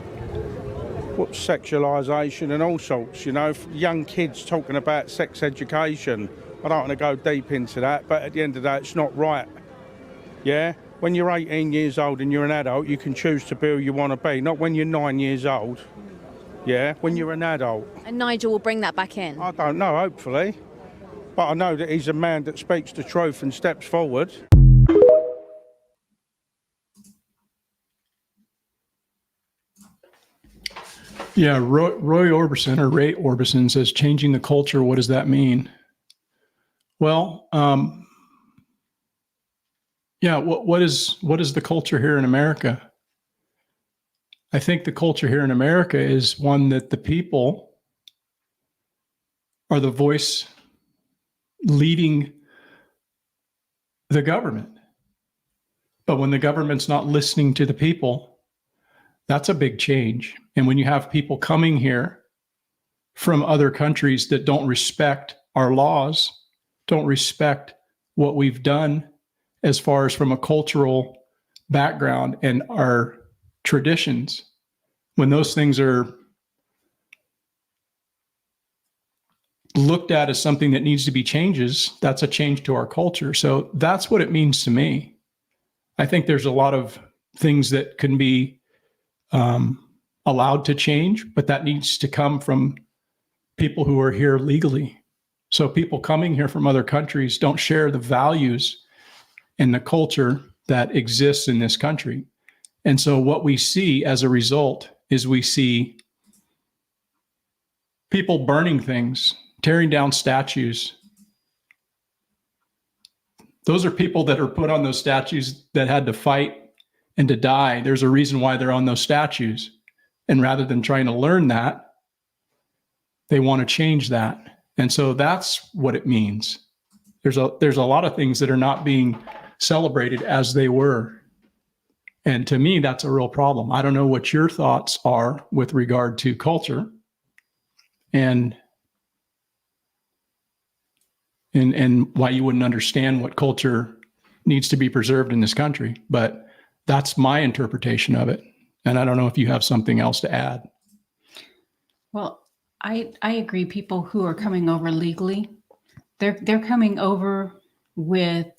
Sexualisation and all sorts, young kids talking about sex education. I don't want to go deep into that, but at the end of the day, it's not right. Yeah? When you're 18 years old and you're an adult, you can choose to be who you want to be, not when you're 9 years old. Yeah, when you're an adult. And Nigel will bring that back in? I don't know, hopefully. But I know that he's a man that speaks the truth and steps forward. Yeah, Ray Orbison says, changing the culture, what does that mean? Well, what is the culture here in America? I think the culture here in America is one that the people are the voice leading the government. But when the government's not listening to the people, that's a big change. And when you have people coming here from other countries that don't respect our laws, don't respect what we've done as far as from a cultural background and our traditions, when those things are looked at as something that needs to be changes, that's a change to our culture. So that's what it means to me. I think there's a lot of things that can be allowed to change, but that needs to come from people who are here legally. So people coming here from other countries don't share the values and the culture that exists in this country. And so what we see as a result is we see people burning things, tearing down statues. Those are people that are put on those statues that had to fight and to die. There's a reason why they're on those statues. And rather than trying to learn that, they want to change that. And so that's what it means. There's a lot of things that are not being celebrated as they were. And to me, that's a real problem. I don't know what your thoughts are with regard to culture and why you wouldn't understand what culture needs to be preserved in this country. But that's my interpretation of it. And I don't know if you have something else to add. Well, I agree. People who are coming over legally, they're coming over with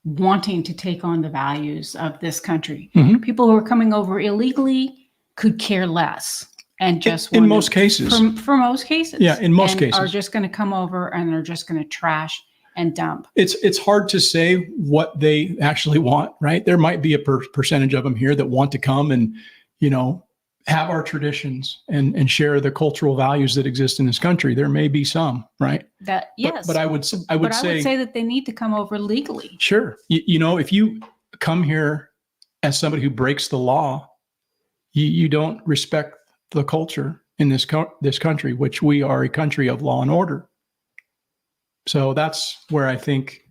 wanting to take on the values of this country. Mm-hmm. People who are coming over illegally could care less and just in most cases. For most cases, yeah, in most cases, are just going to come over and they're just going to trash and dump. It's hard to say what they actually want, right? There might be a percentage of them here that want to come and, have our traditions and share the cultural values that exist in this country. There may be some, right? That yes, but I would say I would say that they need to come over legally. Sure, if you come here as somebody who breaks the law, you don't respect the culture in this country, which we are a country of law and order. So that's where I think,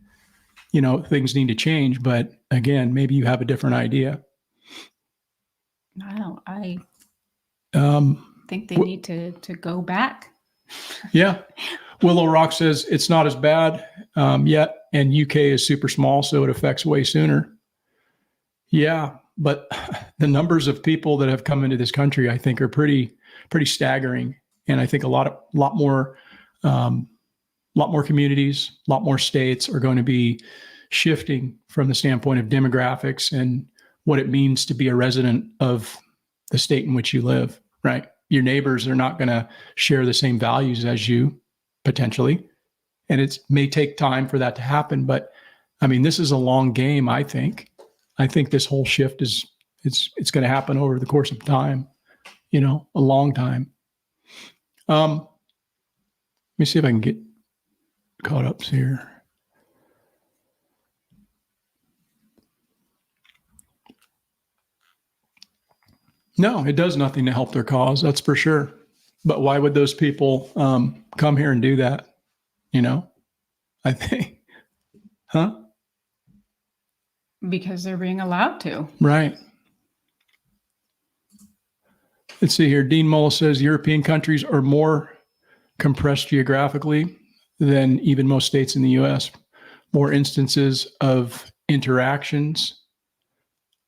things need to change. But again, maybe you have a different idea. I Um, think they need to go back. yeah. Willow Rock says it's not as bad yet, and UK is super small, so it affects way sooner. Yeah, but the numbers of people that have come into this country, I think, are pretty staggering, and I think a lot more communities, a lot more states are going to be shifting from the standpoint of demographics and what it means to be a resident of the state in which you live. Right, your neighbors are not going to share the same values as you potentially, and it may take time for that to happen. But I mean, this is a long game. I think this whole shift it's going to happen over the course of time, a long time. Let me see if I can get caught up here. No, it does nothing to help their cause. That's for sure. But why would those people come here and do that? I think, huh? Because they're being allowed to. Right. Let's see here. Dean Mulla says European countries are more compressed geographically than even most states in the U.S. More instances of interactions,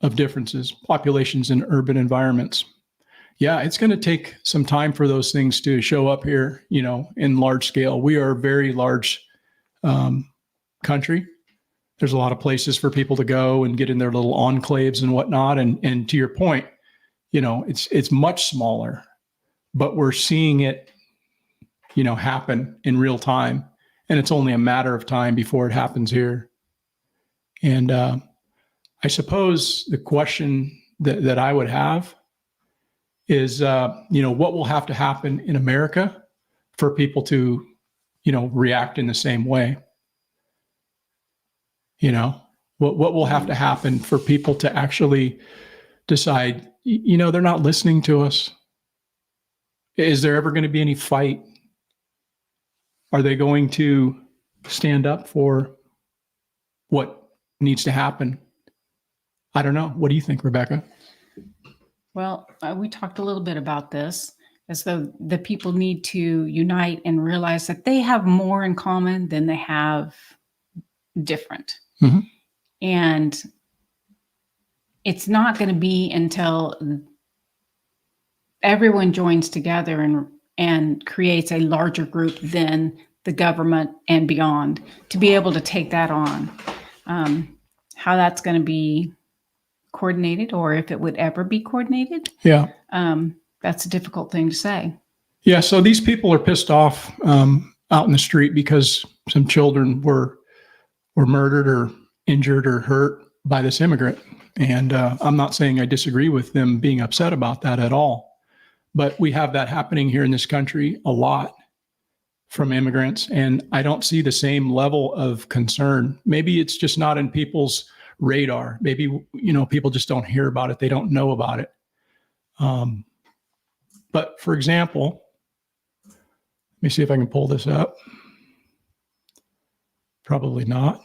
of differences, populations in urban environments. Yeah, it's going to take some time for those things to show up here, in large scale. We are a very large country. There's a lot of places for people to go and get in their little enclaves and whatnot. And to your point, it's much smaller, but we're seeing it, happen in real time. And it's only a matter of time before it happens here. And I suppose the question that I would have is, what will have to happen in America for people to, react in the same way? What will have to happen for people to actually decide, they're not listening to us? Is there ever going to be any fight? Are they going to stand up for what needs to happen? I don't know. What do you think, Rebecca? Well, we talked a little bit about this, as though the people need to unite and realize that they have more in common than they have different. Mm-hmm. And it's not going to be until everyone joins together and creates a larger group than the government and beyond to be able to take that on. How that's going to be coordinated, or if it would ever be coordinated. Yeah. That's a difficult thing to say. Yeah. So these people are pissed off out in the street because some children were murdered or injured or hurt by this immigrant. And I'm not saying I disagree with them being upset about that at all, but we have that happening here in this country a lot from immigrants. And I don't see the same level of concern. Maybe it's just not in people's radar. Maybe, people just don't hear about it. They don't know about it. But for example, let me see if I can pull this up. Probably not.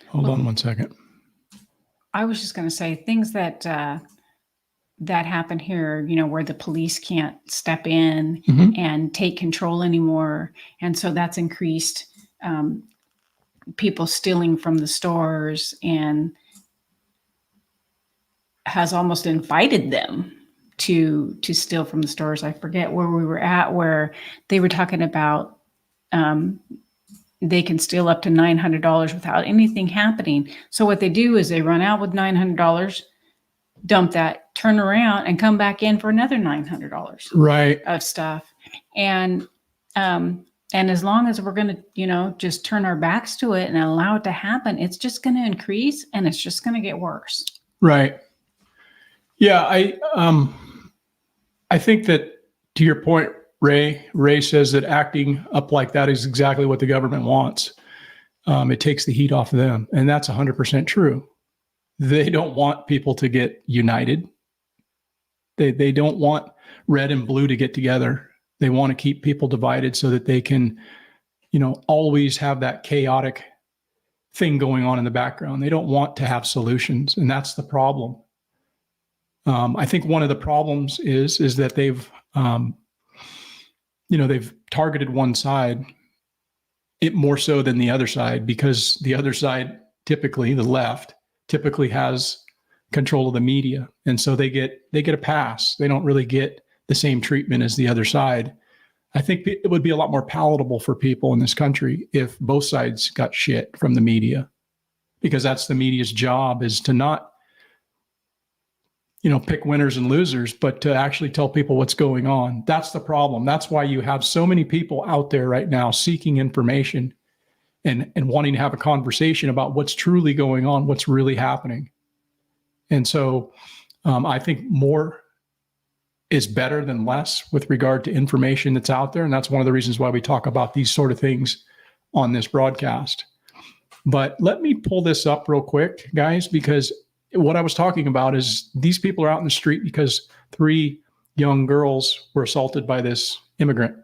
Hold on one second. I was just going to say things that happen here, where the police can't step in Mm-hmm. and take control anymore. And so that's increased people stealing from the stores and has almost invited them to steal from the stores. I forget where we were at, where they were talking about they can steal up to $900 without anything happening. So what they do is they run out with $900, dump that, turn around, and come back in for another $900 Right. of stuff. And as long as we're going to, just turn our backs to it and allow it to happen, it's just going to increase and it's just going to get worse. Right. Yeah. I think that, to your point, Ray says that acting up like that is exactly what the government wants. It takes the heat off of them. And that's 100% true. They don't want people to get united. They don't want red and blue to get together. They want to keep people divided so that they can, always have that chaotic thing going on in the background. They don't want to have solutions, and that's the problem. I think one of the problems is that they've targeted one side it more so than the other side, because the other side, typically the left, typically has control of the media, and so they get a pass. They don't really get the same treatment as the other side. I think it would be a lot more palatable for people in this country if both sides got shit from the media, because that's the media's job, is to not, pick winners and losers, but to actually tell people what's going on. That's the problem. That's why you have so many people out there right now seeking information and wanting to have a conversation about what's truly going on, what's really happening. And so I think more is better than less with regard to information that's out there. And that's one of the reasons why we talk about these sort of things on this broadcast. But let me pull this up real quick, guys, because what I was talking about is these people are out in the street because 3 young girls were assaulted by this immigrant.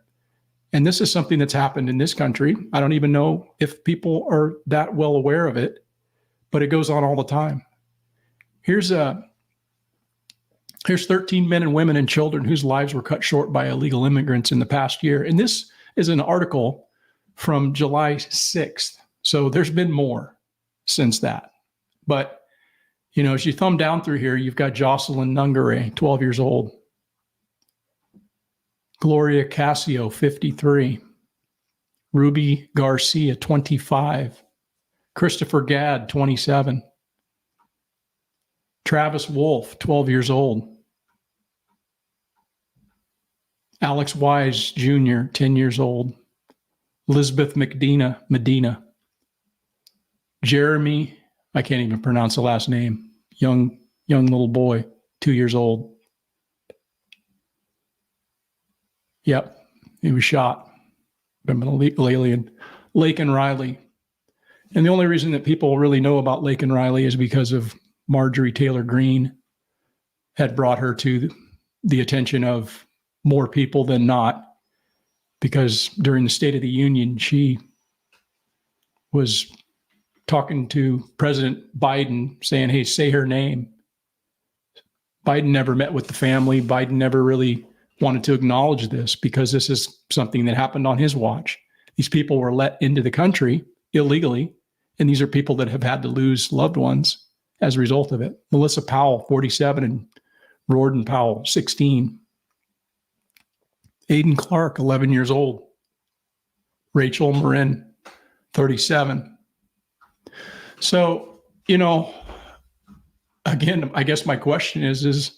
And this is something that's happened in this country. I don't even know if people are that well aware of it, but it goes on all the time. Here's 13 men and women and children whose lives were cut short by illegal immigrants in the past year. And this is an article from July 6th. So there's been more since that. But, as you thumb down through here, you've got Jocelyn Nungare, 12 years old. Gloria Casio, 53. Ruby Garcia, 25. Christopher Gadd, 27. Travis Wolf, 12 years old. Alex Wise Jr., 10 years old. Elizabeth Medina. Jeremy, I can't even pronounce the last name, young little boy, 2 years old. Yep, he was shot by an illegal alien. Laken Riley. And the only reason that people really know about Laken Riley is because of Marjorie Taylor Greene had brought her to the attention of more people than not, because during the State of the Union, she was talking to President Biden saying, hey, say her name. Biden never met with the family. Biden never really wanted to acknowledge this because this is something that happened on his watch. These people were let into the country illegally, and these are people that have had to lose loved ones as a result of it. Melissa Powell, 47, and Rorden Powell, 16. Aiden Clark, 11 years old. Rachel Marin, 37. So, again, I guess my question is,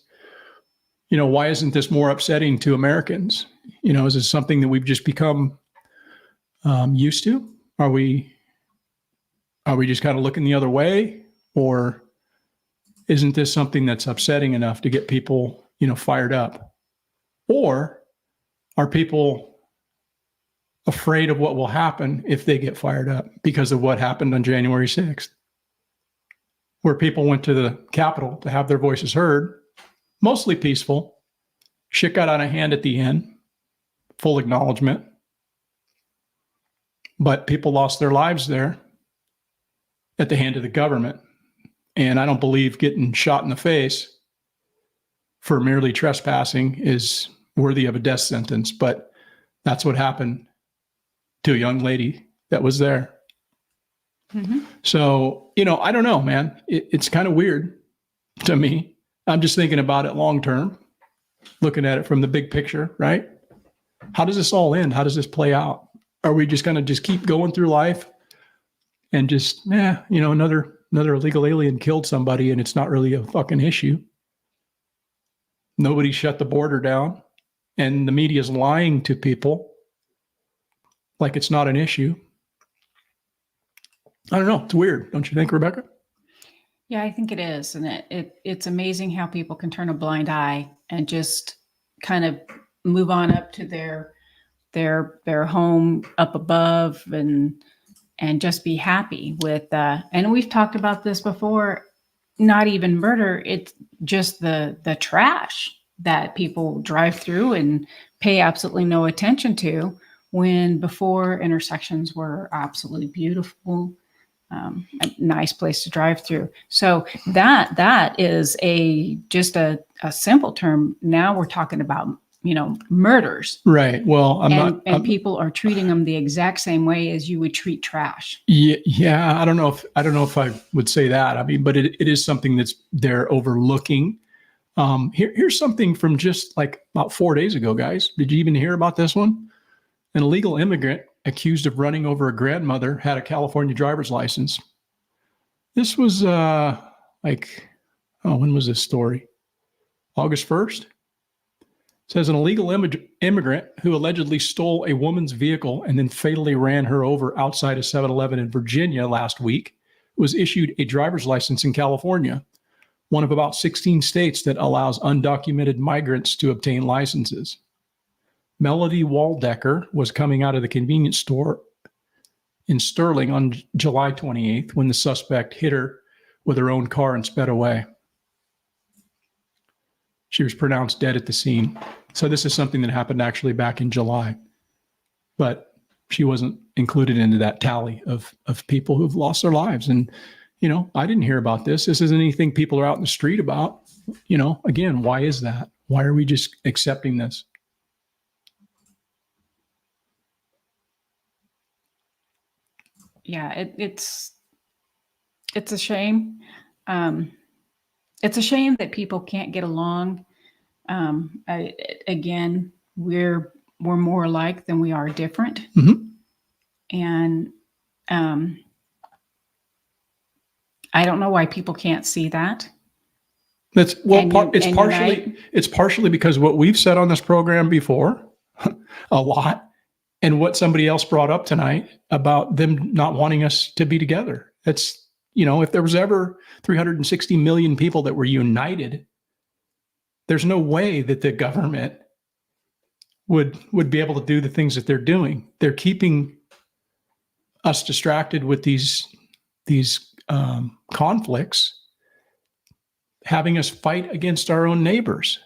why isn't this more upsetting to Americans? Is this something that we've just become used to? Are we just kind of looking the other way? Or isn't this something that's upsetting enough to get people, fired up? Or are people afraid of what will happen if they get fired up because of what happened on January 6th, where people went to the Capitol to have their voices heard, mostly peaceful. Shit got out of hand at the end, full acknowledgement. But people lost their lives there at the hand of the government. And I don't believe getting shot in the face for merely trespassing is worthy of a death sentence, but that's what happened to a young lady that was there. Mm-hmm. So, I don't know, man. It's kind of weird to me. I'm just thinking about it long term, looking at it from the big picture, right? How does this all end? How does this play out? Are we just going to just keep going through life and just, another illegal alien killed somebody and it's not really a fucking issue? Nobody shut the border down and the media is lying to people like it's not an issue. I don't know. It's weird. Don't you think, Rebecca? Yeah, I think it is. And it's amazing how people can turn a blind eye and just kind of move on up to their home up above and just be happy with and we've talked about this before. not even murder, it's just the trash that people drive through and pay absolutely no attention to, when before intersections were absolutely beautiful, a nice place to drive through. So that is just a simple term. Now we're talking about, murders. Right. Well, And people are treating them the exact same way as you would treat trash. Yeah. I don't know if I would say that. I mean, but it is something that's they're overlooking. Here's something from just like about 4 days ago, guys. Did you even hear about this one? An illegal immigrant accused of running over a grandmother had a California driver's license. This was when was this story? August 1st? Says an illegal immigrant who allegedly stole a woman's vehicle and then fatally ran her over outside a 7-Eleven in Virginia last week was issued a driver's license in California, one of about 16 states that allows undocumented migrants to obtain licenses. Melody Waldecker was coming out of the convenience store in Sterling on July 28th when the suspect hit her with her own car and sped away. She was pronounced dead at the scene. So this is something that happened actually back in July, but she wasn't included into that tally of people who've lost their lives. And, I didn't hear about this. This isn't anything people are out in the street about. Again, why is that? Why are we just accepting this? Yeah, it's a shame. It's a shame that people can't get along. Again, we're more alike than we are different. Mm-hmm. And I don't know why people can't see that. It's partially because what we've said on this program before a lot, and what somebody else brought up tonight about them not wanting us to be together. That's, if there was ever 360 million people that were united, there's no way that the government would be able to do the things that they're doing. They're keeping us distracted with these conflicts, having us fight against our own neighbors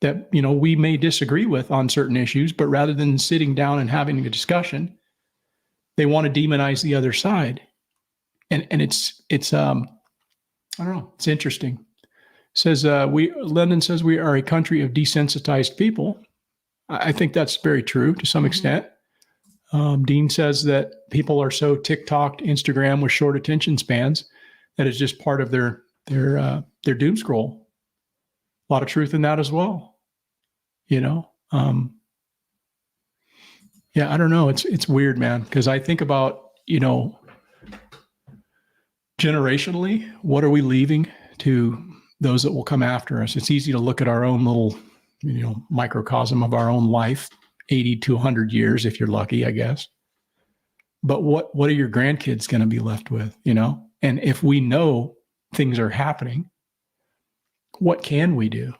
that, we may disagree with on certain issues, but rather than sitting down and having a discussion, they want to demonize the other side. And it's I don't know, it's interesting. Says Lennon says we are a country of desensitized people. I think that's very true to some extent. Dean says that people are so TikToked, Instagram with short attention spans that it's just part of their doom scroll. A lot of truth in that as well. Yeah, I don't know. It's weird, man. Because I think about, generationally, what are we leaving to those that will come after us? It's easy to look at our own little, microcosm of our own life, 80 to 100 years, if you're lucky, I guess. But what are your grandkids going to be left with, And if we know things are happening, what can we do?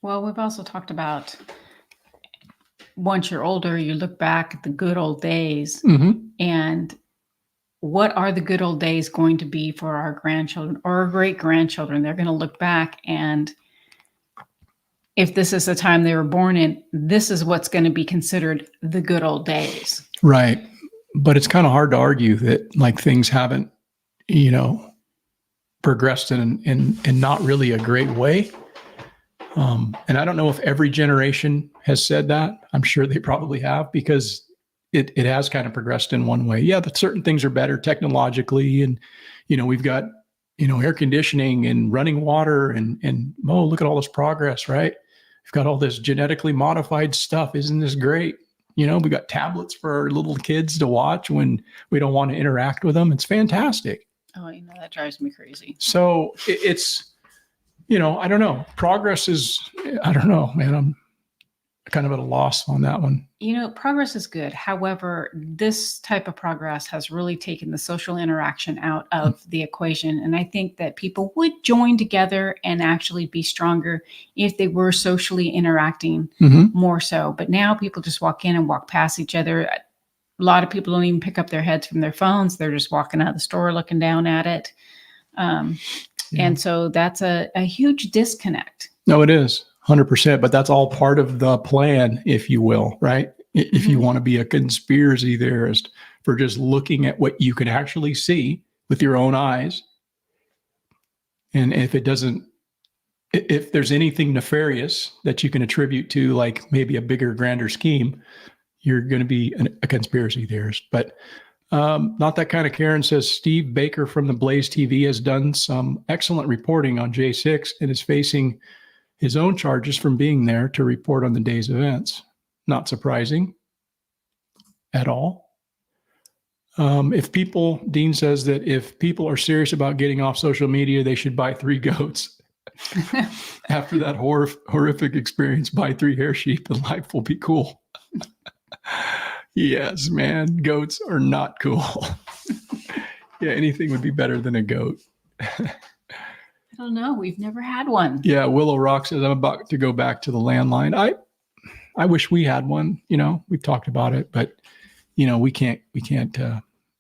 Well, we've also talked about once you're older, you look back at the good old days, and what are the good old days going to be for our grandchildren or our great grandchildren? They're going to look back, and if this is the time they were born in, this is what's going to be considered the good old days. Right. But it's kind of hard to argue that like things haven't, progressed in not really a great way. And I don't know if every generation has said that. I'm sure they probably have, because it has kind of progressed in one way. Yeah, but certain things are better technologically. And, we've got, air conditioning and running water and look at all this progress, right? We've got all this genetically modified stuff. Isn't this great? We got tablets for our little kids to watch when we don't want to interact with them. It's fantastic. Oh, that drives me crazy. So it's, I don't know. Progress is, I don't know, man. I'm kind of at a loss on that one. Progress is good. However, this type of progress has really taken the social interaction out of the equation. And I think that people would join together and actually be stronger if they were socially interacting more so. But now people just walk in and walk past each other. A lot of people don't even pick up their heads from their phones. They're just walking out of the store looking down at it. Yeah. And so that's a huge disconnect. No, it is 100%, but that's all part of the plan, if you will, right? If you want to be a conspiracy theorist for just looking at what you can actually see with your own eyes. And if it doesn't, if there's anything nefarious that you can attribute to like maybe a bigger, grander scheme, you're going to be a conspiracy theorist. But not that kind of Karen. Says Steve Baker from the Blaze TV has done some excellent reporting on J6 and is facing his own charges from being there to report on the day's events. Not surprising at all. Dean says that if people are serious about getting off social media, they should buy 3 goats. After that horrific experience, buy 3 hair sheep and life will be cool. Yes, man, goats are not cool. Yeah, anything would be better than a goat. I don't know. We've never had one. Yeah, Willow Rock says, I'm about to go back to the landline. I wish we had one. We've talked about it, but we can't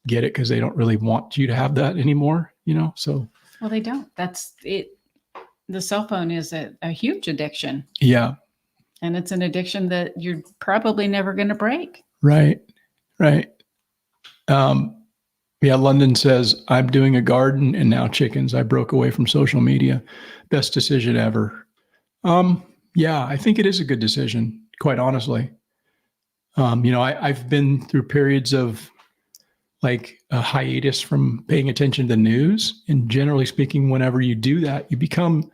get it because they don't really want you to have that anymore. So. Well, they don't. That's it. The cell phone is a huge addiction. Yeah. And it's an addiction that you're probably never going to break. Right. Yeah, London says, I'm doing a garden and now chickens. I broke away from social media. Best decision ever. Yeah, I think it is a good decision, quite honestly. I've been through periods of like a hiatus from paying attention to the news. And generally speaking, whenever you do that, you become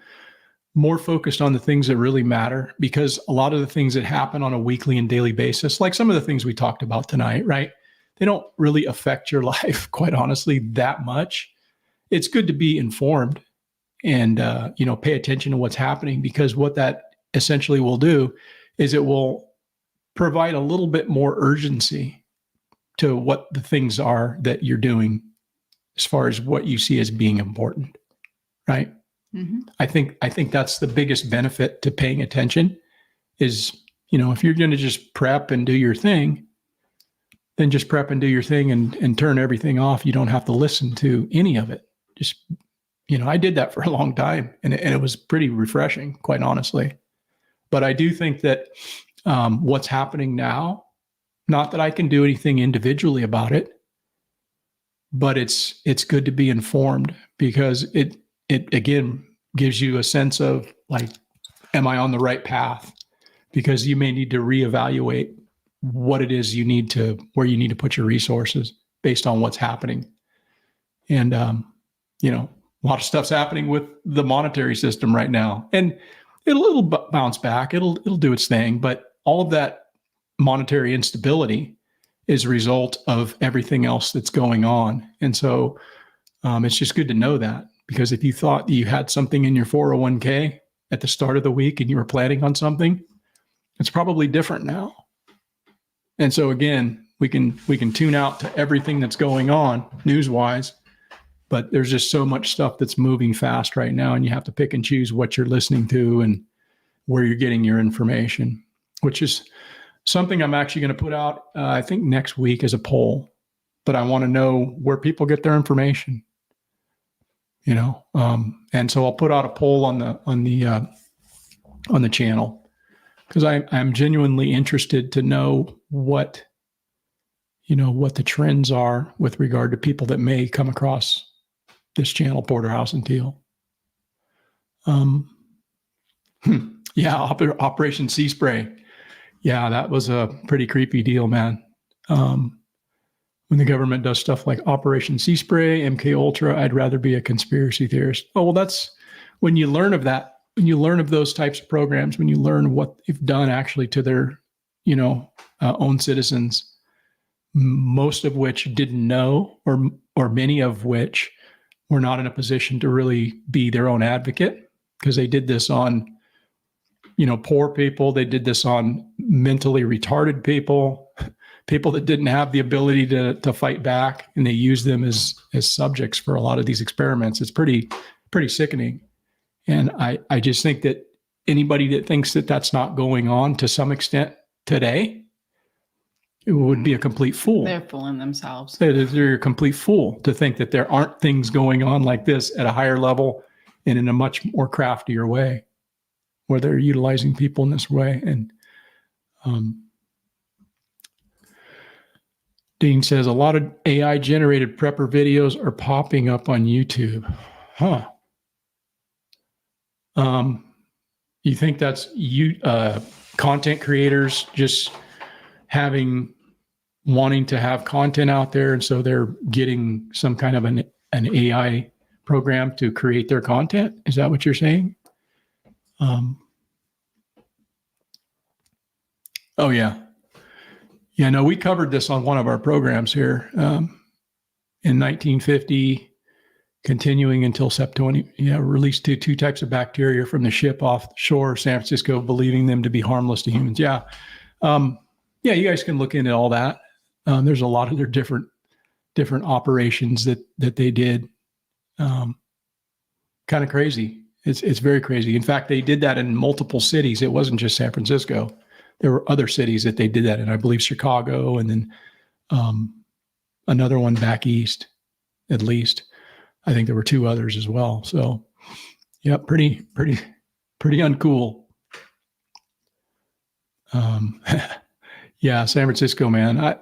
more focused on the things that really matter, because a lot of the things that happen on a weekly and daily basis, like some of the things we talked about tonight, right? They don't really affect your life, quite honestly, that much. It's good to be informed and, pay attention to what's happening, because what that essentially will do is it will provide a little bit more urgency to what the things are that you're doing as far as what you see as being important, right? Mm-hmm. I think that's the biggest benefit to paying attention is, if you're going to just prep and do your thing, then just prep and do your thing and turn everything off. You don't have to listen to any of it. Just, I did that for a long time and it was pretty refreshing, quite honestly. But I do think that what's happening now, not that I can do anything individually about it, but it's good to be informed, because it again gives you a sense of like, am I on the right path? Because you may need to reevaluate what it is where you need to put your resources based on what's happening. And, a lot of stuff's happening with the monetary system right now, and it'll bounce back. It'll do its thing, but all of that monetary instability is a result of everything else that's going on. And so it's just good to know that, because if you thought you had something in your 401k at the start of the week and you were planning on something, it's probably different now. And so again, we can tune out to everything that's going on news-wise, but there's just so much stuff that's moving fast right now, and you have to pick and choose what you're listening to and where you're getting your information, which is something I'm actually going to put out, I think next week, as a poll. But I want to know where people get their information, and so I'll put out a poll on the channel, because I'm genuinely interested to know what the trends are with regard to people that may come across this channel, Porterhouse and Teal. Yeah, Operation Sea Spray. Yeah, that was a pretty creepy deal, man. When the government does stuff like Operation Sea Spray, MK Ultra, I'd rather be a conspiracy theorist. Oh, well, that's when you learn of that, when you learn of those types of programs, when you learn what they've done actually to their, own citizens, most of which didn't know, or many of which were not in a position to really be their own advocate, because they did this on, poor people. They did this on mentally retarded people that didn't have the ability to fight back, and they used them as subjects for a lot of these experiments. It's pretty sickening. And I just think that anybody that thinks that that's not going on to some extent today, it would be a complete fool. They're fooling themselves. They're a complete fool to think that there aren't things going on like this at a higher level and in a much more craftier way, where they're utilizing people in this way. And Dean says a lot of AI generated prepper videos are popping up on YouTube. Huh. You think that's content creators just wanting to have content out there, and so they're getting some kind of an AI program to create their content? Is that what you're saying? Oh yeah. Yeah, no, we covered this on one of our programs here in 1950, continuing until September. Yeah, released two types of bacteria from the ship off shore, San Francisco, believing them to be harmless to humans. Yeah. Yeah, you guys can look into all that. There's a lot of their different operations that they did. Kind of crazy. It's very crazy. In fact, they did that in multiple cities. It wasn't just San Francisco. There were other cities that they did that in. I believe Chicago, and then another one back east, at least. I think there were 2 others as well. So, yeah, pretty uncool. Yeah, San Francisco, man. I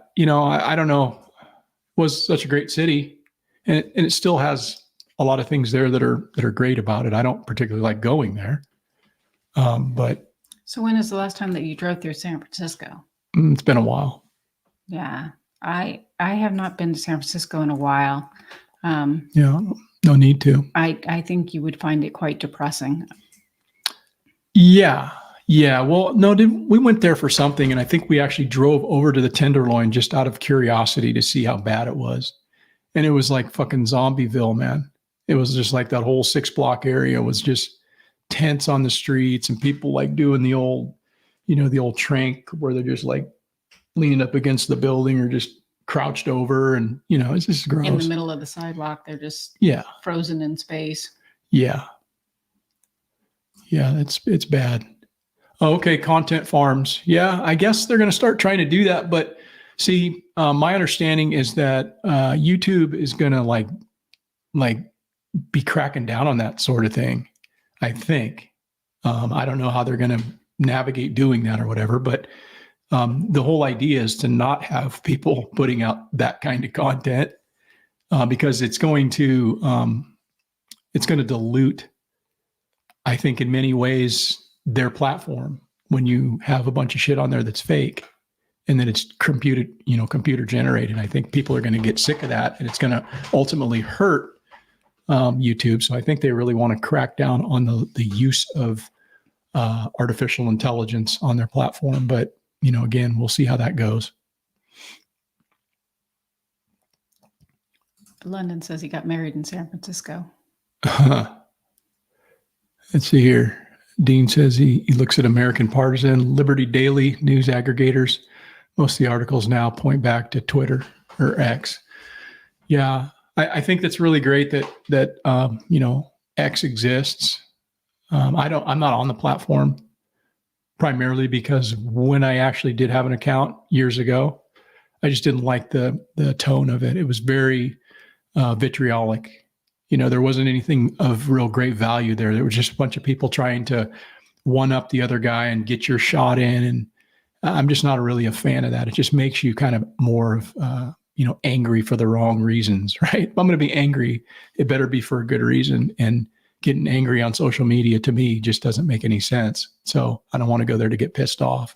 don't know. It was such a great city, and it still has a lot of things there that are great about it. I don't particularly like going there, but. So when is the last time that you drove through San Francisco? It's been a while. Yeah, I have not been to San Francisco in a while. Yeah, no need to. I think you would find it quite depressing. Yeah. Well, no, we went there for something, and I think we actually drove over to the Tenderloin just out of curiosity to see how bad it was. And it was like fucking Zombieville, man. It was just like that whole 6-block area was just tents on the streets, and people like doing the old trank where they're just like leaning up against the building or just crouched over, and it's just gross. In the middle of the sidewalk, they're just frozen in space. Yeah, it's bad. Oh, okay, content farms. Yeah, I guess they're going to start trying to do that. But see, my understanding is that YouTube is going to like be cracking down on that sort of thing. I think. I don't know how they're going to navigate doing that or whatever, but the whole idea is to not have people putting out that kind of content because it's going to dilute, I think, in many ways, their platform when you have a bunch of shit on there that's fake and then it's computer generated. I think people are going to get sick of that, and it's going to ultimately hurt YouTube. So I think they really want to crack down on the use of artificial intelligence on their platform. But, again, we'll see how that goes. London says he got married in San Francisco. Let's see here. Dean says he looks at American Partisan, Liberty Daily, news aggregators. Most of the articles now point back to Twitter or X. Yeah. I think that's really great that X exists. I'm not on the platform primarily because when I actually did have an account years ago, I just didn't like the tone of it. It was very vitriolic. There wasn't anything of real great value there. There was just a bunch of people trying to one up the other guy and get your shot in. And I'm just not really a fan of that. It just makes you kind of more of, angry for the wrong reasons, right? If I'm going to be angry, it better be for a good reason. And getting angry on social media to me just doesn't make any sense. So I don't want to go there to get pissed off.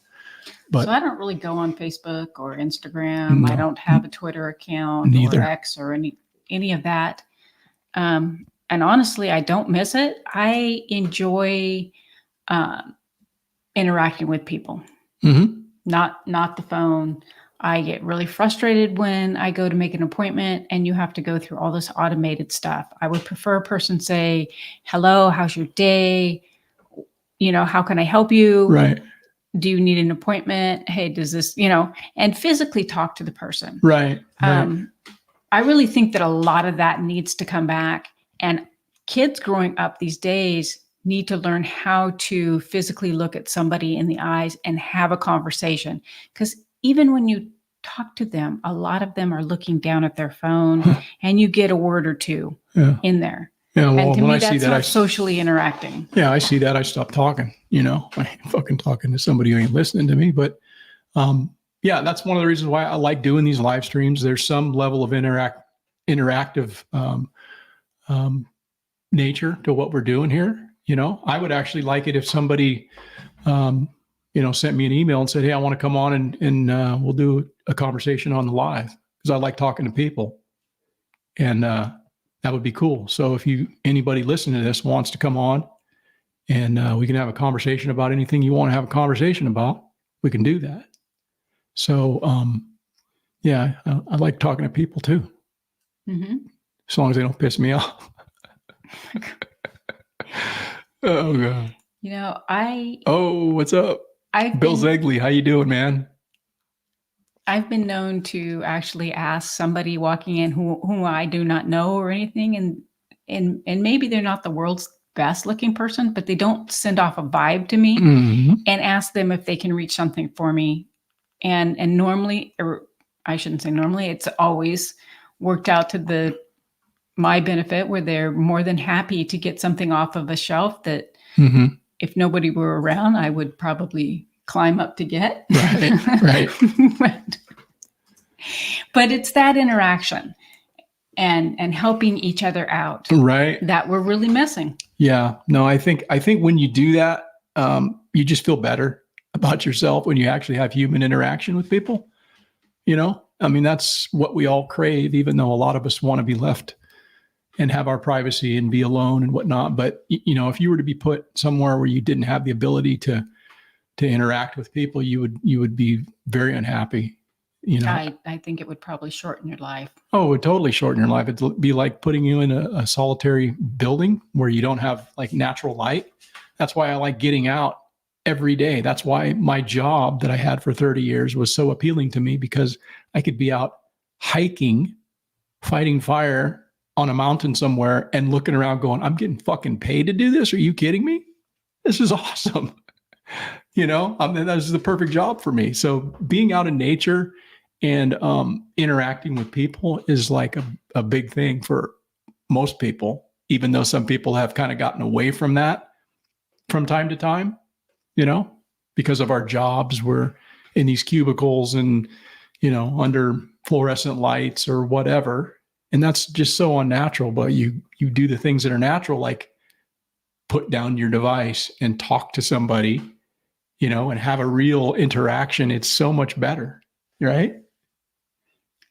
But so I don't really go on Facebook or Instagram. No, I don't have a Twitter account neither. or X or any of that. And honestly, I don't miss it. I enjoy interacting with people, not the phone. I get really frustrated when I go to make an appointment and you have to go through all this automated stuff. I would prefer a person say, hello, how's your day? How can I help you? Right. Do you need an appointment? Hey, does this, and physically talk to the person. Right. I really think that a lot of that needs to come back, and kids growing up these days need to learn how to physically look at somebody in the eyes and have a conversation. Because even when you talk to them, a lot of them are looking down at their phone and you get a word or two in there. Yeah, well, And to when me, I see that's that, not socially interacting. yeah, I see that, I stop talking. I ain't fucking talking to somebody who ain't listening to me. But yeah, that's one of the reasons why I like doing these live streams. There's some level of interactive nature to what we're doing here. I would actually like it if somebody, sent me an email and said, "Hey, I want to come on and we'll do a conversation on the live," because I like talking to people, and that would be cool. So if anybody listening to this wants to come on and we can have a conversation about anything you want to have a conversation about, we can do that. So yeah, I like talking to people too, as long as they don't piss me off. Oh God. What's up? Bill Zegley, how you doing, man? I've been known to actually ask somebody walking in who I do not know or anything, and maybe they're not the world's best looking person, but they don't send off a vibe to me, and ask them if they can reach something for me. And normally, or I shouldn't say normally, it's always worked out to my benefit, where they're more than happy to get something off of a shelf that if nobody were around, I would probably climb up to get. Right. But it's that interaction and helping each other out, Right, that we're really missing. Yeah. No, I think when you do that, you just feel better about yourself when you actually have human interaction with people. I mean, that's what we all crave, even though a lot of us want to be left and have our privacy and be alone and whatnot. But, if you were to be put somewhere where you didn't have the ability to interact with people, you would be very unhappy. I think it would probably shorten your life. Oh, it would totally shorten your life. It'd be like putting you in a solitary building where you don't have like natural light. That's why I like getting out every day. That's why my job that I had for 30 years was so appealing to me, because I could be out hiking, fighting fire on a mountain somewhere and looking around going, I'm getting fucking paid to do this. Are you kidding me? This is awesome. That is the perfect job for me. So being out in nature and interacting with people is like a big thing for most people, even though some people have kind of gotten away from that from time to time, because of our jobs. We're in these cubicles and, under fluorescent lights or whatever. And that's just so unnatural. But you do the things that are natural, like put down your device and talk to somebody, and have a real interaction. It's so much better, right?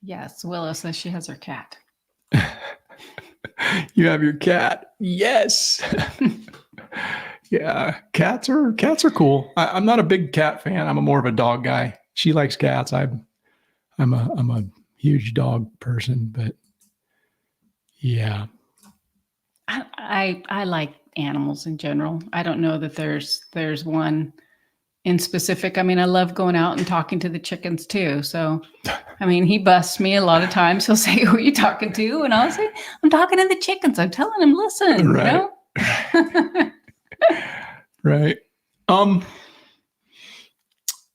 Yes, Willow says she has her cat. You have your cat. Yes. Yeah, cats are cool. I'm not a big cat fan. I'm more of a dog guy. She likes cats. I'm a huge dog person, but yeah. I like animals in general. I don't know that there's one in specific. I mean, I love going out and talking to the chickens too. So, I mean, he busts me a lot of times. He'll say, "Who are you talking to?" And I'll say, "I'm talking to the chickens." I'm telling him, "Listen, Right. Right.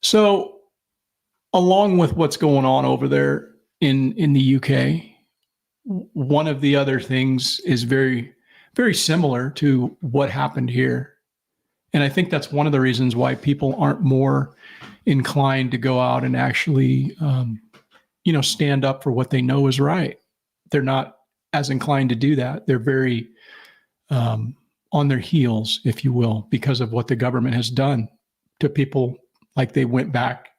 So along with what's going on over there in the UK, one of the other things is very, very similar to what happened here. And I think that's one of the reasons why people aren't more inclined to go out and actually, stand up for what they know is right. They're not as inclined to do that. They're very on their heels, if you will, because of what the government has done to people. Like they went back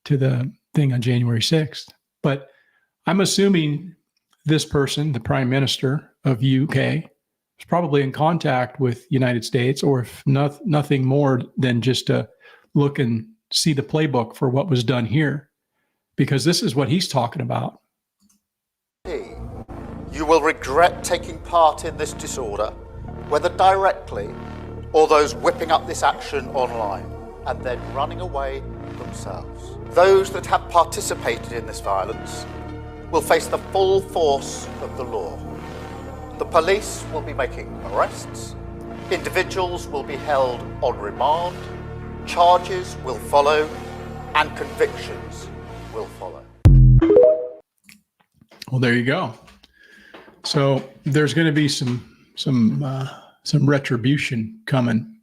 to the thing on January 6th. But I'm assuming this person, the Prime Minister of UK, is probably in contact with United States, or if nothing more than just to look and see the playbook for what was done here, because this is what he's talking about. You will regret taking part in this disorder, whether directly or those whipping up this action online and then running away themselves. Those that have participated in this violence will face the full force of the law. The police will be making arrests, individuals will be held on remand, charges will follow, and convictions will follow. Well, there you go. So there's going to be some some retribution coming.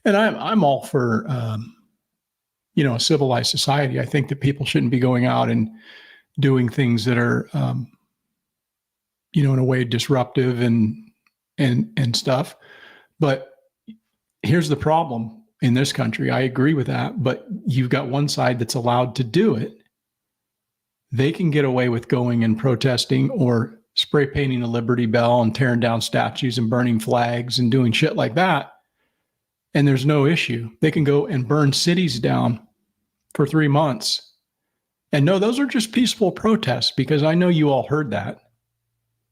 And I'm all for a civilized society. I think that people shouldn't be going out and doing things that are in a way disruptive and stuff. But here's the problem in this country. I agree with that, but you've got one side that's allowed to do it. They can get away with going and protesting or spray painting the Liberty Bell and tearing down statues and burning flags and doing shit like that. And there's no issue. They can go and burn cities down for 3 months. And no, those are just peaceful protests, because I know you all heard that.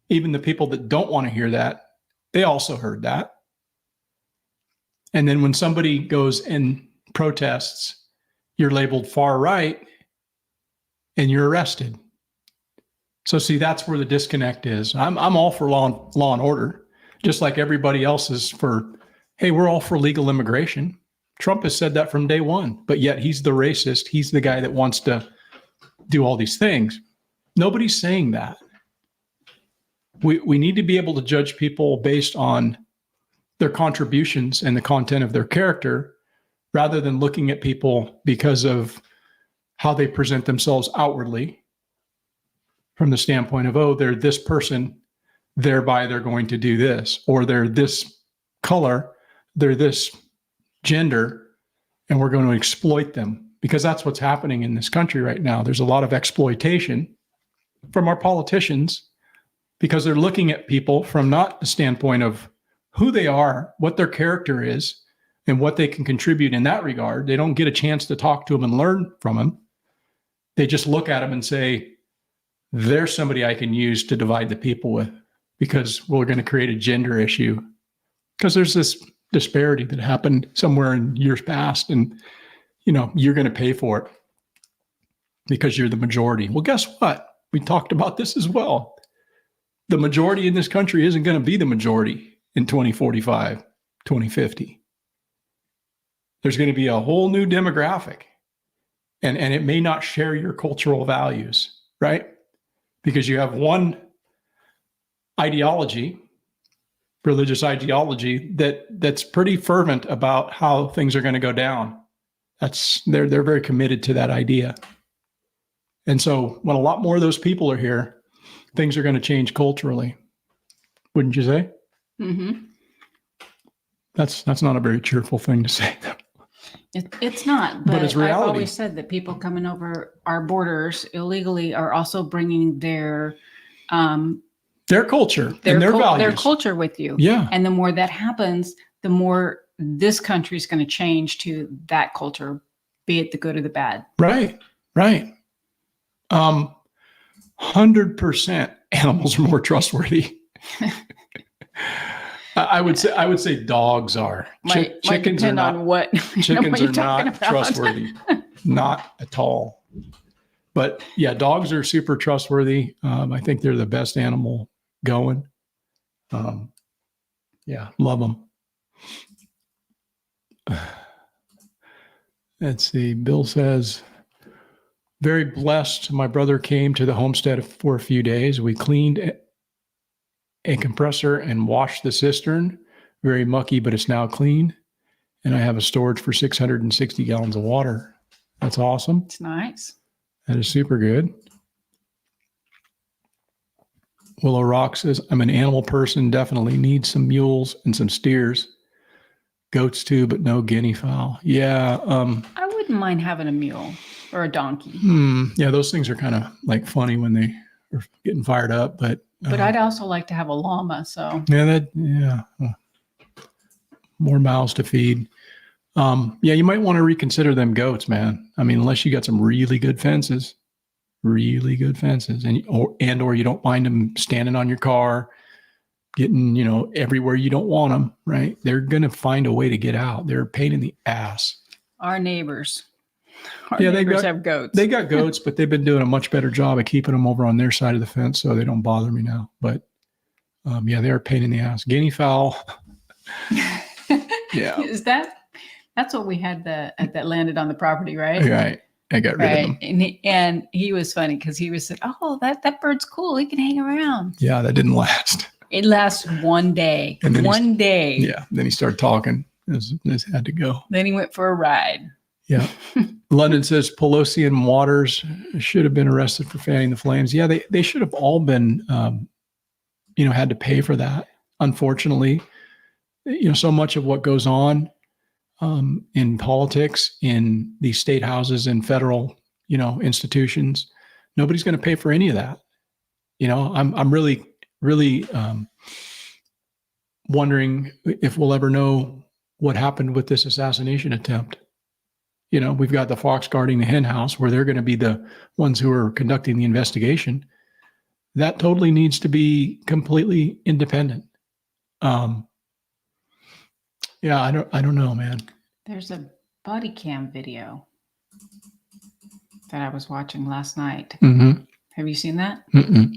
Even the people that don't want to hear that, they also heard that. And then when somebody goes and protests, you're labeled far right and you're arrested. So see, that's where the disconnect is. I'm all for law and order, just like everybody else is for, hey, we're all for legal immigration. Trump has said that from day one, but yet he's the racist. He's the guy that wants to do all these things. Nobody's saying that. We need to be able to judge people based on their contributions and the content of their character, rather than looking at people because of how they present themselves outwardly from the standpoint of, oh, they're this person, thereby they're going to do this, or they're this color, they're this gender, and we're going to exploit them, because that's what's happening in this country right now. There's a lot of exploitation from our politicians, because they're looking at people from not the standpoint of who they are, what their character is, and what they can contribute in that regard. They don't get a chance to talk to them and learn from them. They just look at them and say, there's somebody I can use to divide the people with, because we're going to create a gender issue. Because there's this disparity that happened somewhere in years past, and you're going to pay for it because you're the majority. Well, guess what? We talked about this as well. The majority in this country isn't going to be the majority in 2045, 2050. There's going to be a whole new demographic, and it may not share your cultural values, right? Because you have one ideology, religious ideology, that's pretty fervent about how things are going to go down. They're very committed to that idea. And so when a lot more of those people are here, things are going to change culturally. Wouldn't you say? Mm-hmm. That's not a very cheerful thing to say. It's not, but it's reality. I've always said that people coming over our borders illegally are also bringing their culture and their values. Their culture with you. Yeah. And the more that happens, the more this country is going to change to that culture, be it the good or the bad. Right. 100% animals are more trustworthy. I would say dogs are. Chickens are not. On what Chickens are not about. trustworthy. Not at all. But yeah, dogs are super trustworthy. I think they're the best animal going. Yeah, love them. Let's see. Bill says, very blessed. My brother came to the homestead for a few days. We cleaned a compressor and washed the cistern. Very mucky, but it's now clean. And I have a storage for 660 gallons of water. That's awesome. It's nice. That is super good. Willow Rock says, I'm an animal person, definitely need some mules and some steers. Goats too, but no guinea fowl. Yeah. I wouldn't mind having a mule or a donkey. Yeah, those things are kind of like funny when they are getting fired up, but I'd also like to have a llama. So more mouths to feed. Yeah, you might want to reconsider them goats, man. I mean, unless you got some really good fences, and or you don't mind them standing on your car, getting, everywhere you don't want them, right? They're going to find a way to get out. They're a pain in the ass. Our neighbors have goats. They got goats, but they've been doing a much better job of keeping them over on their side of the fence, so they don't bother me now. But they're a pain in the ass. Guinea fowl. Yeah. That's what we had that landed on the property, right? Right. I got rid of them. And he was funny because he was said, "Oh, that bird's cool. He can hang around." Yeah, that didn't last. It lasts one day. And then One day. Yeah. Then he started talking. This had to go. Then he went for a ride. Yeah. London says Pelosi and Waters should have been arrested for fanning the flames. Yeah, they should have all been, had to pay for that. Unfortunately, so much of what goes on in politics, in these state houses and federal, institutions, nobody's going to pay for any of that. I'm really, really wondering if we'll ever know what happened with this assassination attempt. We've got the fox guarding the hen house, where they're going to be the ones who are conducting the investigation. That totally needs to be completely independent. I don't know, man. There's a body cam video that I was watching last night. Mm-hmm. Have you seen that? Mm-mm.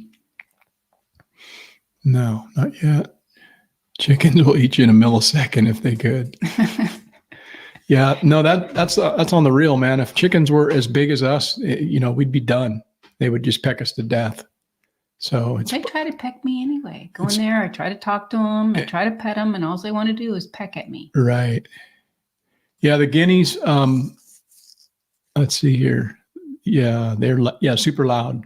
No, not yet. Chickens will eat you in a millisecond if they could. Yeah, no, that's on the real, man. If chickens were as big as us, we'd be done. They would just peck us to death. So They try to peck me anyway. Go in there, I try to talk to them, I try to pet them, and all they want to do is peck at me. Right. Yeah, the guineas. Let's see here. Yeah, they're super loud.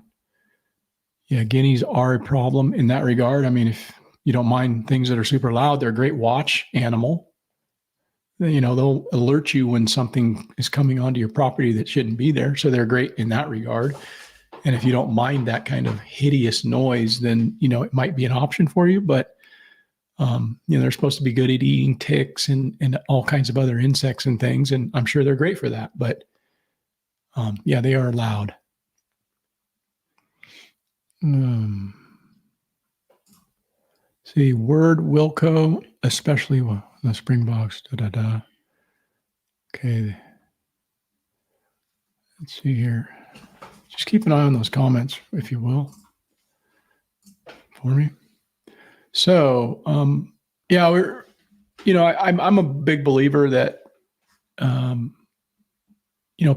Yeah, guineas are a problem in that regard. I mean, if you don't mind things that are super loud, they're a great watch animal. They'll alert you when something is coming onto your property that shouldn't be there. So they're great in that regard. And if you don't mind that kind of hideous noise, then, it might be an option for you. But, they're supposed to be good at eating ticks and all kinds of other insects and things. And I'm sure they're great for that. But, they are loud. See, word Wilco, especially the Springboks. Okay. Let's see here. Just keep an eye on those comments, if you will, for me. So, I'm a big believer that,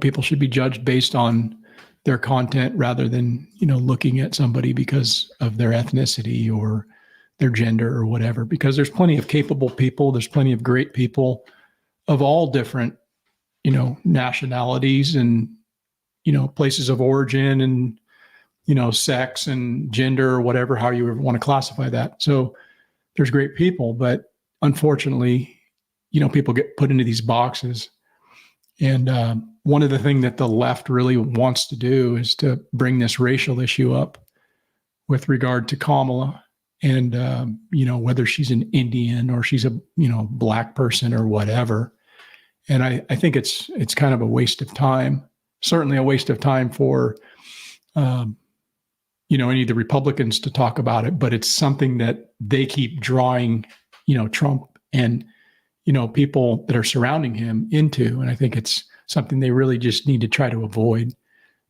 people should be judged based on their content rather than, looking at somebody because of their ethnicity or their gender or whatever, because there's plenty of capable people. There's plenty of great people of all different, nationalities and, places of origin and, sex and gender or whatever, how you want to classify that. So there's great people, but unfortunately, people get put into these boxes. And one of the things that the left really wants to do is to bring this racial issue up with regard to Kamala and, whether she's an Indian or she's a, black person or whatever. And I think it's kind of a waste of time, certainly a waste of time for, any of the Republicans to talk about it, but it's something that they keep drawing, Trump and, people that are surrounding him into. And I think it's something they really just need to try to avoid.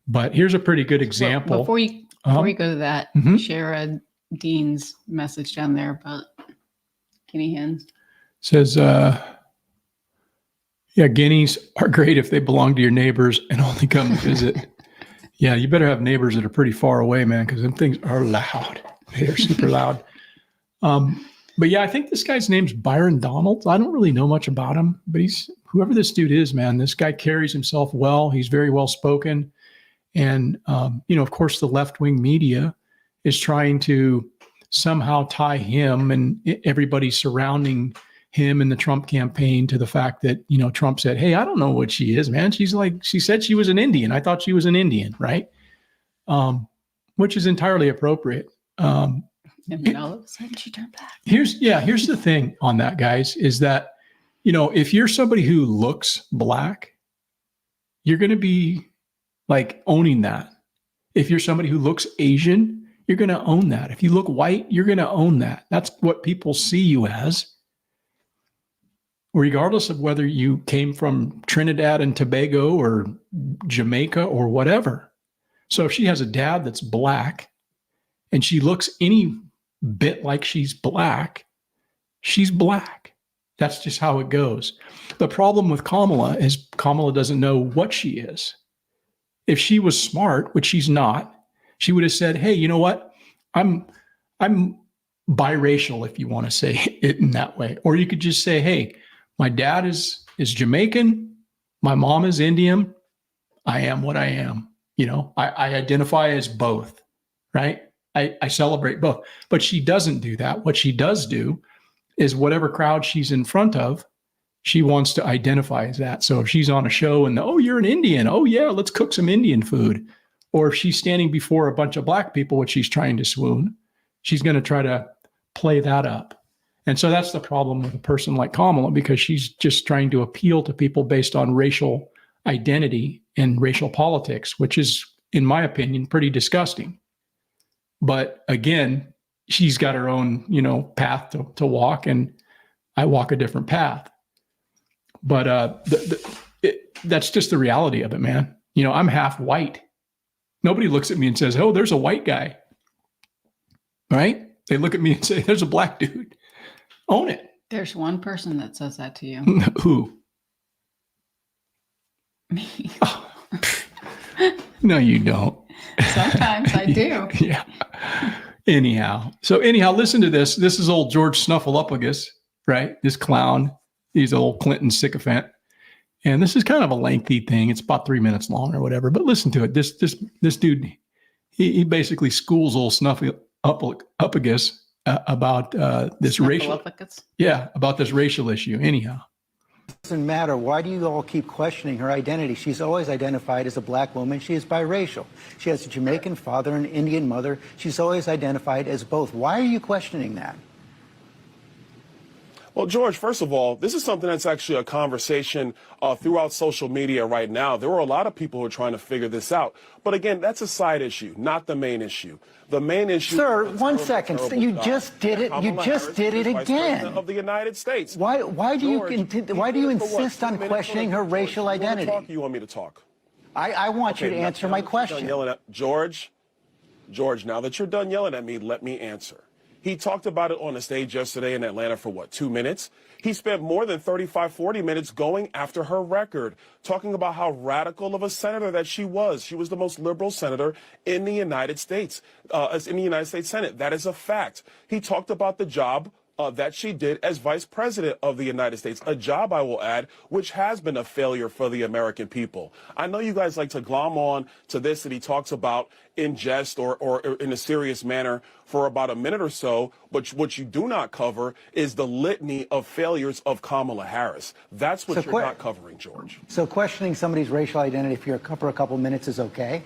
But here's a pretty good example. Before you go to that, share Dean's message down there about guinea hens. Says, guineas are great if they belong to your neighbors and only come to visit. Yeah, you better have neighbors that are pretty far away, man, because them things are loud. They're super loud. But yeah, I think this guy's name's Byron Donalds. I don't really know much about him, but he's whoever this dude is, man. This guy carries himself well. He's very well spoken. And, of course, the left-wing media is trying to somehow tie him and everybody surrounding him in the Trump campaign to the fact that, Trump said, hey, I don't know what she is, man. She said she was an Indian. I thought she was an Indian, right? Which is entirely appropriate. And then all of a sudden she turned black. Here's the thing on that, guys, is that, if you're somebody who looks black, you're going to be like owning that. If you're somebody who looks Asian, you're going to own that. If you look white, you're going to own that. That's what people see you as. Regardless of whether you came from Trinidad and Tobago or Jamaica or whatever. So if she has a dad that's black and she looks any bit like she's black, she's black. That's just how it goes. The problem with Kamala is Kamala doesn't know what she is. If she was smart, which she's not, she would have said, hey, you know what? I'm biracial, if you want to say it in that way. Or you could just say, hey, my dad is Jamaican, my mom is Indian, I am what I am. You know, I identify as both, right? I celebrate both. But she doesn't do that. What she does do is whatever crowd she's in front of, she wants to identify as that. So if she's on a show and, oh, you're an Indian. Oh, yeah, let's cook some Indian food. Or if she's standing before a bunch of black people, which she's trying to swoon, she's going to try to play that up. And so that's the problem with a person like Kamala, because she's just trying to appeal to people based on racial identity and racial politics, which is, in my opinion, pretty disgusting. But again, she's got her own, you know, path to walk, and I walk a different path. But that's just the reality of it, man. You know, I'm half white. Nobody looks at me and says, oh, there's a white guy, right? They look at me and say, there's a black dude. Own it. There's one person that says that to you. Who? Me. Oh. No, you don't. Sometimes I do. Yeah. Anyhow, listen to this. This is old George Snuffleupagus, right? This clown. He's an old Clinton sycophant. And this is kind of a lengthy thing. It's about 3 minutes long or whatever. But listen to it. This dude, he basically schools old Snuffleupagus about this racial. Yeah, about this racial issue. Anyhow. Doesn't matter. Why do you all keep questioning her identity? She's always identified as a black woman. She is biracial. She has a Jamaican father and an Indian mother. She's always identified as both. Why are you questioning that? Well, George, first of all, this is something that's actually a conversation throughout social media right now. There were a lot of people who are trying to figure this out. But again, that's a side issue, not the main issue. The main issue. Sir, one second. You just did it. You just did it again. Of the United States. Why do you insist on questioning her racial identity? You want me to talk? I want you to answer my question. George, now that you're done yelling at me, let me answer. He talked about it on the stage yesterday in Atlanta for what, 2 minutes? He spent more than 35, 40 minutes going after her record, talking about how radical of a senator that she was. She was the most liberal senator in the United States, in the United States Senate. That is a fact. He talked about the job that she did as vice president of the United States, a job, I will add, which has been a failure for the American people. I know you guys like to glom on to this that he talks about in jest or in a serious manner for about a minute or so, but what you do not cover is the litany of failures of Kamala Harris. That's what you're not covering, George. So questioning somebody's racial identity for a couple minutes is okay?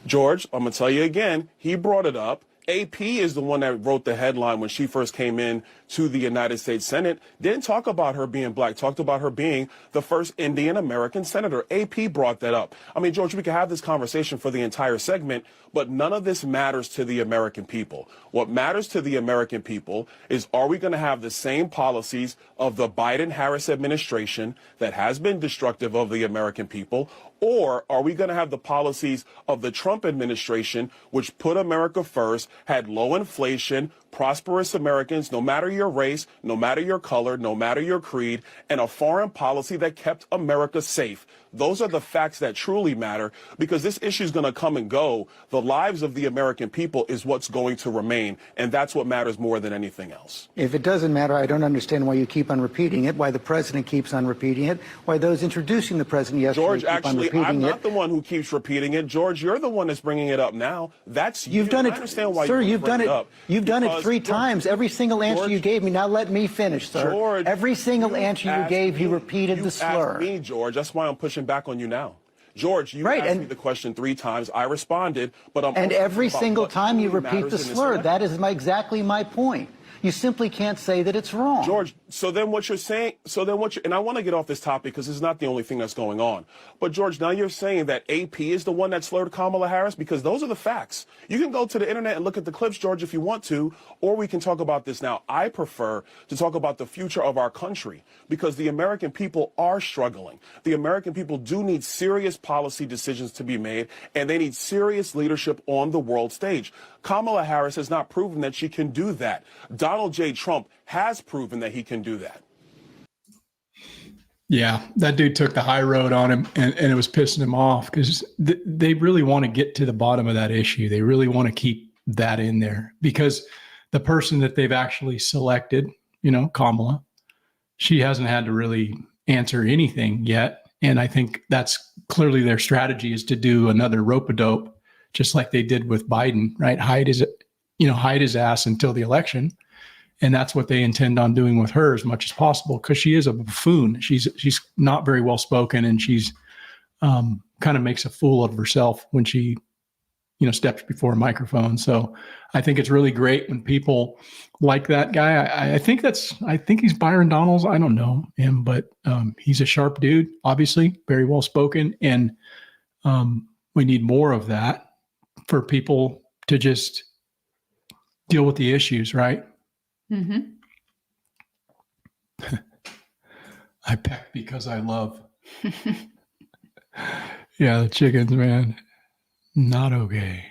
George, I'm going to tell you again, he brought it up. AP is the one that wrote the headline when she first came in to the United States Senate. Didn't talk about her being black, talked about her being the first Indian American senator. AP brought that up. I mean, George, we could have this conversation for the entire segment, but none of this matters to the American people. What matters to the American people is, are we going to have the same policies of the Biden-Harris administration that has been destructive of the American people, or are we going to have the policies of the Trump administration, which put America first, had low inflation, prosperous Americans, no matter your race, no matter your color, no matter your creed, and a foreign policy that kept America safe? Those are the facts that truly matter, because this issue is going to come and go. The lives of the American people is what's going to remain, and that's what matters more than anything else. If it doesn't matter, I don't understand why you keep on repeating it, why the president keeps on repeating it, why those introducing the president yesterday George, keep on actually, repeating I'm it. not the one who keeps repeating it. George, you're the one that's bringing it up now. That's you. You've done it, I understand why sir. you You've done it. up. You've done it Because, 3 times. Every single answer George, you gave me. Now let me finish, sir. George, Every single answer you gave, you repeated the slur. Asked me, George. That's why I'm pushing back on you now. George, you asked me the question 3 times. I responded, but I'm. And every single time you repeat the slur. That is exactly my point. You simply can't say that it's wrong. George, so then what you're saying, and I want to get off this topic because it's not the only thing that's going on. But George, now you're saying that AP is the one that slurred Kamala Harris, because those are the facts. You can go to the internet and look at the clips, George, if you want to, or we can talk about this now. I prefer to talk about the future of our country, because the American people are struggling. The American people do need serious policy decisions to be made, and they need serious leadership on the world stage. Kamala Harris has not proven that she can do that. Donald J. Trump has proven that he can do that. Yeah, that dude took the high road on him, and it was pissing him off, because they really want to get to the bottom of that issue. They really want to keep that in there, because the person that they've actually selected, Kamala, she hasn't had to really answer anything yet. And I think that's clearly their strategy, is to do another rope-a-dope, just like they did with Biden, right? Hide his ass until the election. And that's what they intend on doing with her as much as possible, because she is a buffoon. She's not very well spoken, and she's kind of makes a fool of herself when she, steps before a microphone. So I think it's really great when people like that guy. I think he's Byron Donalds. I don't know him, but he's a sharp dude, obviously, very well spoken. And we need more of that for people to just deal with the issues, right? Mm-hmm. I peck because I love. Yeah, the chickens, man. Not okay.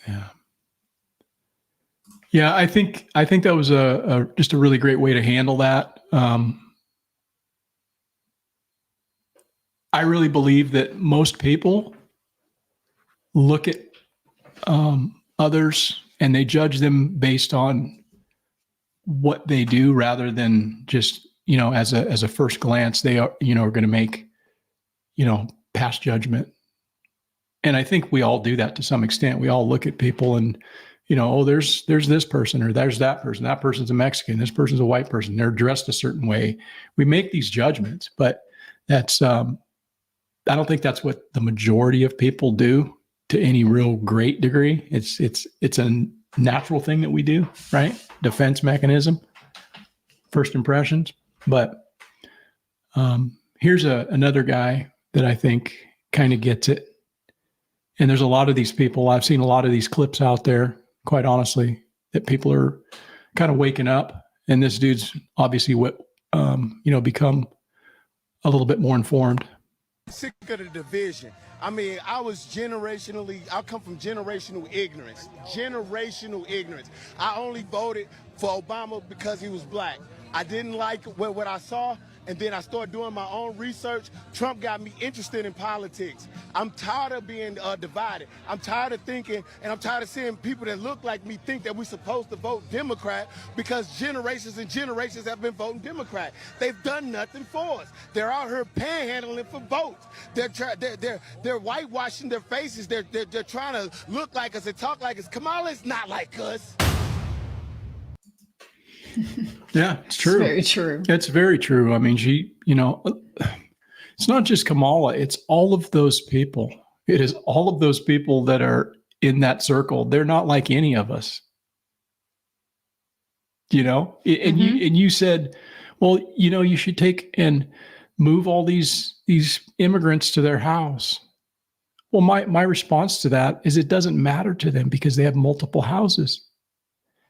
Yeah. Yeah, I think that was just a really great way to handle that. I really believe that most people look at others and they judge them based on what they do, rather than just, as a first glance, they are going to make, pass judgment. And I think we all do that to some extent. We all look at people and, there's this person, or there's that person. That person's a Mexican. This person's a white person. They're dressed a certain way. We make these judgments, but that's, I don't think that's what the majority of people do to any real great degree. It's a natural thing that we do, right? Defense mechanism, first impressions. But here's another guy that I think kind of gets it. And there's a lot of these people. I've seen a lot of these clips out there, quite honestly, that people are kind of waking up. And this dude's obviously become a little bit more informed. Sick of the division. I mean, I come from generational ignorance. Generational ignorance. I only voted for Obama because he was black. I didn't like what I saw, and then I started doing my own research. Trump got me interested in politics. I'm tired of being divided. I'm tired of thinking, and I'm tired of seeing people that look like me think that we're supposed to vote Democrat, because generations and generations have been voting Democrat. They've done nothing for us. They're out here panhandling for votes. They're whitewashing their faces. They're trying to look like us and talk like us. Kamala's not like us. Yeah, it's true. It's very true. It's very true. I mean, it's not just Kamala, it's all of those people. It is all of those people that are in that circle. They're not like any of us. And you said, well, you should take and move all these immigrants to their house. Well, my response to that is it doesn't matter to them, because they have multiple houses.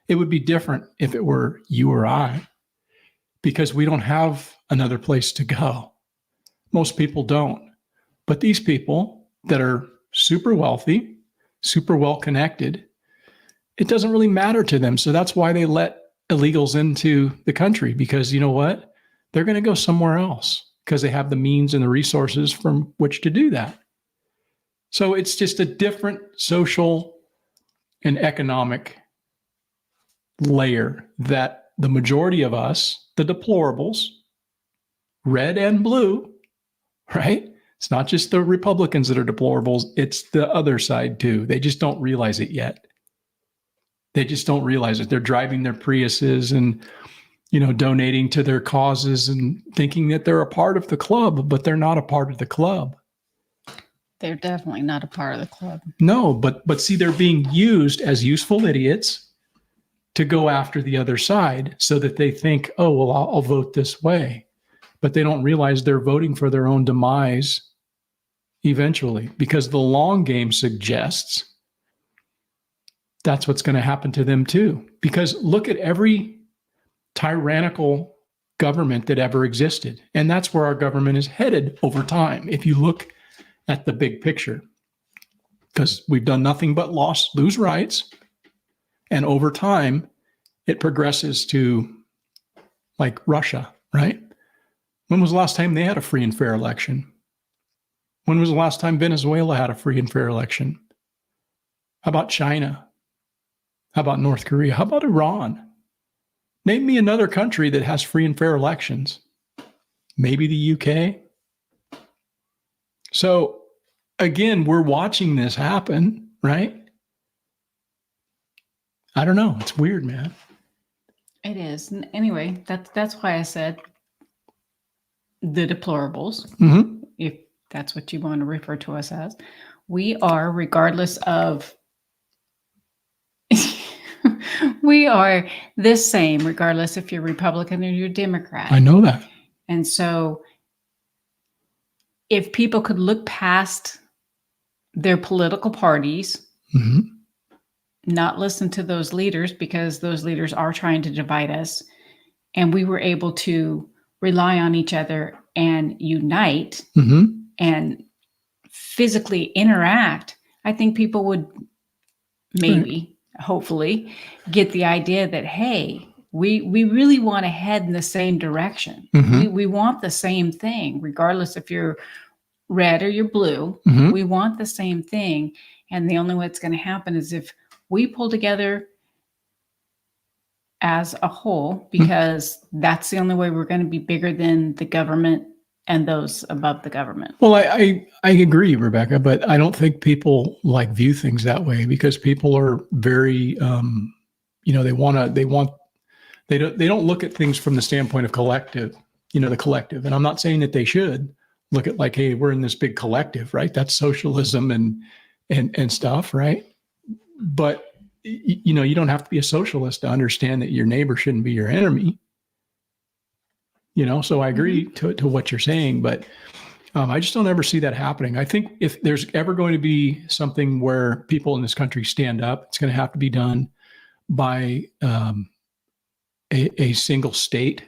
It would be different if it were you or I, because we don't have another place to go. Most people don't. But these people that are super wealthy, super well connected, it doesn't really matter to them. So that's why they let illegals into the country, because you know what? They're going to go somewhere else because they have the means and the resources from which to do that. So it's just a different social and economic layer that the majority of us, the deplorables, red and blue, right? It's not just the Republicans that are deplorables, it's the other side too. They just don't realize it yet. They just don't realize it. They're driving their Priuses and, donating to their causes and thinking that they're a part of the club, but they're not a part of the club. They're definitely not a part of the club. No, but see, they're being used as useful idiots to go after the other side, so that they think, oh, well, I'll vote this way. But they don't realize they're voting for their own demise eventually, because the long game suggests that's what's going to happen to them too. Because look at every tyrannical government that ever existed. And that's where our government is headed over time, if you look at the big picture. Because we've done nothing but lose rights. And over time, it progresses to like Russia, right? When was the last time they had a free and fair election? When was the last time Venezuela had a free and fair election? How about China? How about North Korea? How about Iran? Name me another country that has free and fair elections. Maybe the UK. So again, we're watching this happen, right? I don't know. It's weird, man. It is. Anyway, that's why I said the deplorables, if that's what you want to refer to us as. We are, regardless of, we are the same, regardless if you're Republican or you're Democrat. I know that. And so if people could look past their political parties, not listen to those leaders, because those leaders are trying to divide us, and we were able to rely on each other and unite and physically interact, I think people would maybe, hopefully, get the idea that, hey, we really want to head in the same direction. We want the same thing, regardless if you're red or you're blue. We want the same thing. And the only way it's going to happen is if we pull together as a whole, because that's the only way we're going to be bigger than the government and those above the government. Well, I agree, Rebecca, but I don't think people view things that way, because people are very, they don't look at things from the standpoint of collective, the collective. And I'm not saying that they should look at hey, we're in this big collective, right? That's socialism and stuff, right? But you don't have to be a socialist to understand that your neighbor shouldn't be your enemy. So I agree to what you're saying, but I just don't ever see that happening. I think if there's ever going to be something where people in this country stand up, it's going to have to be done by a single state,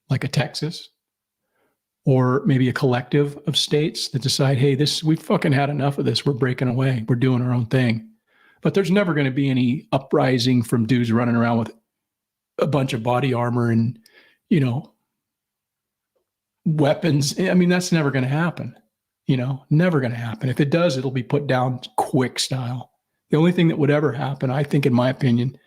like a Texas, or maybe a collective of states that decide, hey, we've fucking had enough of this. We're breaking away. We're doing our own thing. But there's never going to be any uprising from dudes running around with a bunch of body armor and, weapons. I mean, that's never going to happen. Never going to happen. If it does, it'll be put down quick style. The only thing that would ever happen, I think, in my opinion,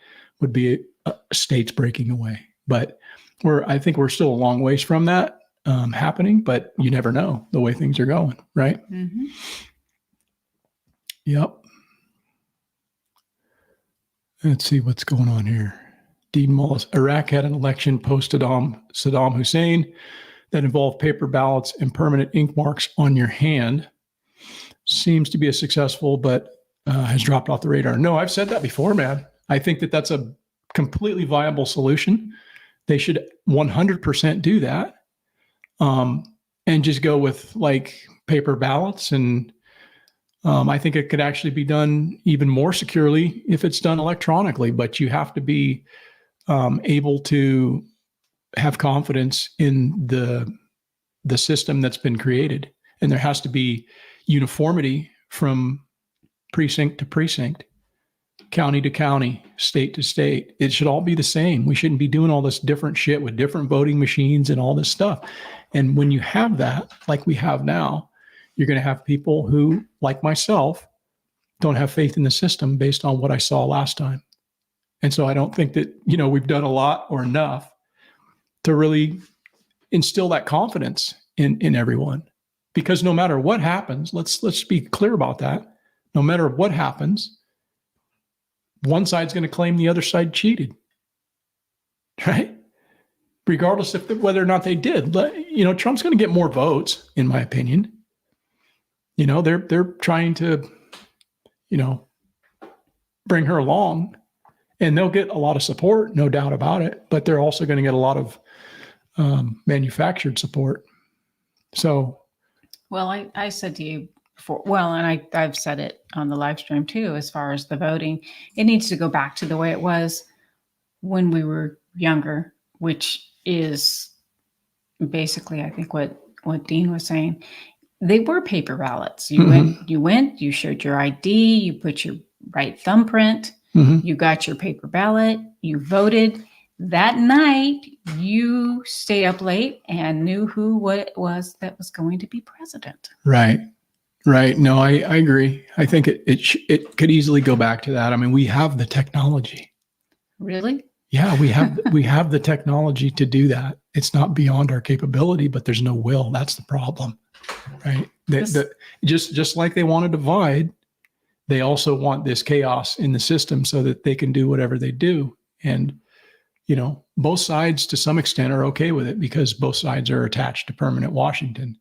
would be states breaking away. But I think we're still a long ways from that happening, but you never know the way things are going, right? Yep. Let's see what's going on here. Dean Mullis, Iraq had an election post-Saddam Hussein that involved paper ballots and permanent ink marks on your hand. Seems to be a successful, but has dropped off the radar. No, I've said that before, man. I think that that's a completely viable solution. They should 100% do that, and just go with paper ballots. And I think it could actually be done even more securely if it's done electronically, but you have to be able to have confidence in the system that's been created. And there has to be uniformity from precinct to precinct, county to county, state to state. It should all be the same. We shouldn't be doing all this different shit with different voting machines and all this stuff. And when you have that, like we have now, you're going to have people who, like myself, don't have faith in the system based on what I saw last time. And so I don't think that, we've done a lot or enough to really instill that confidence in everyone. Because no matter what happens, let's be clear about that. No matter what happens, one side's going to claim the other side cheated, right? Regardless of whether or not they did. Trump's going to get more votes, in my opinion. They're trying to, bring her along, and they'll get a lot of support, no doubt about it. But they're also going to get a lot of manufactured support. So, well, I said to you before, and I've said it on the live stream too, as far as the voting, it needs to go back to the way it was when we were younger, which is basically, I think, what Dean was saying. They were paper ballots. You went, you showed your ID, you put your right thumbprint, you got your paper ballot, you voted. That night, you stayed up late and knew what it was that was going to be president. Right. Right. No, I agree. I think it could easily go back to that. I mean, we have the technology. Really? Yeah, we have the technology to do that. It's not beyond our capability, but there's no will. That's the problem, right? Just like they want to divide, they also want this chaos in the system so that they can do whatever they do. And both sides to some extent are okay with it because both sides are attached to permanent Washington.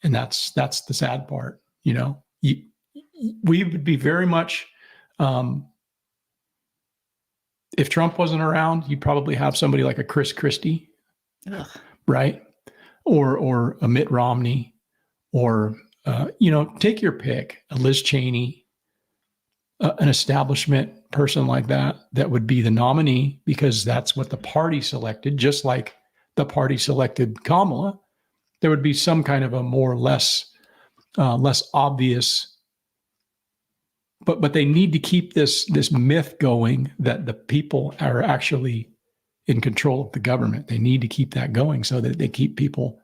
And that's the sad part. We would be very much, if Trump wasn't around, you'd probably have somebody like a Chris Christie, right? Or a Mitt Romney, or, take your pick, a Liz Cheney, an establishment person like that would be the nominee because that's what the party selected, just like the party selected Kamala. There would be some kind of a more less obvious, but they need to keep this myth going that the people are actually in control of the government. They need to keep that going so that they keep people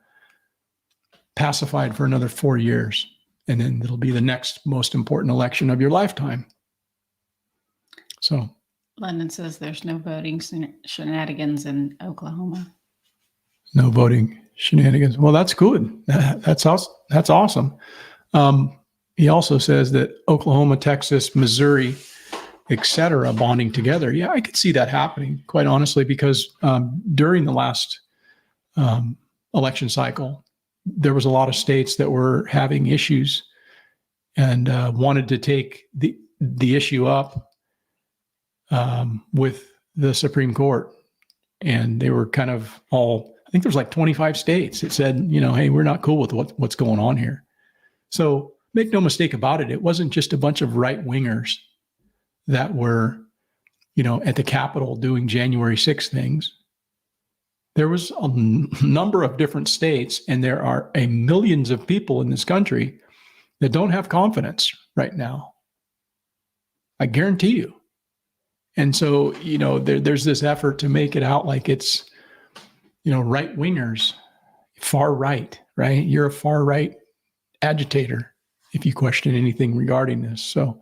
pacified for another 4 years, and then it'll be the next most important election of your lifetime. So, London says there's no voting shenanigans in Oklahoma. No voting shenanigans. Well, that's good. That's awesome. He also says that Oklahoma, Texas, Missouri, etc., bonding together. Yeah, I could see that happening, quite honestly, because during the last election cycle, there was a lot of states that were having issues and wanted to take the issue up with the Supreme Court. And they were kind of all, I think there's like 25 states that said, hey, we're not cool with what's going on here. So make no mistake about it. It wasn't just a bunch of right wingers that were, at the Capitol doing January 6th things. There was a number of different states, and there are millions of people in this country that don't have confidence right now. I guarantee you. And so, there's this effort to make it out like it's, right wingers, far right, right? You're a far right agitator if you question anything regarding this. So,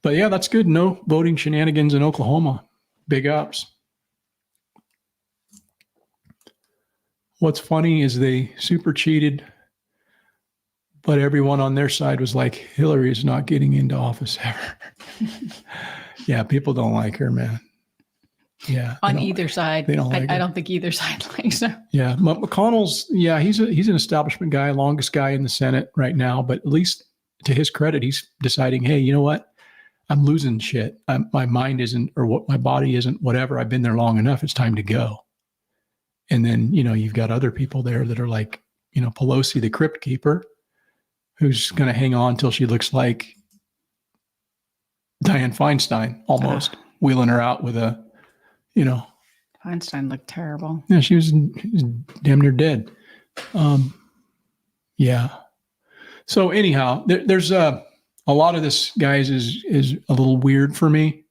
but yeah, that's good. No voting shenanigans in Oklahoma. Big ups. What's funny is they super cheated, but everyone on their side was like, Hillary is not getting into office ever. Yeah, people don't like her, man. Yeah. On either side. They don't like her. I don't think either side likes her. Yeah. McConnell's, he's an establishment guy, longest guy in the Senate right now, but at least to his credit, he's deciding, hey, you know what? I'm losing shit. My mind isn't, or what my body isn't, whatever. I've been there long enough. It's time to go. And then, you've got other people there that are like, Pelosi, the crypt keeper, who's going to hang on until she looks like Dianne Feinstein, almost wheeling her out with a, Feinstein looked terrible. Yeah, she was damn near dead. Yeah. So anyhow, there's a lot of this, guys, is a little weird for me,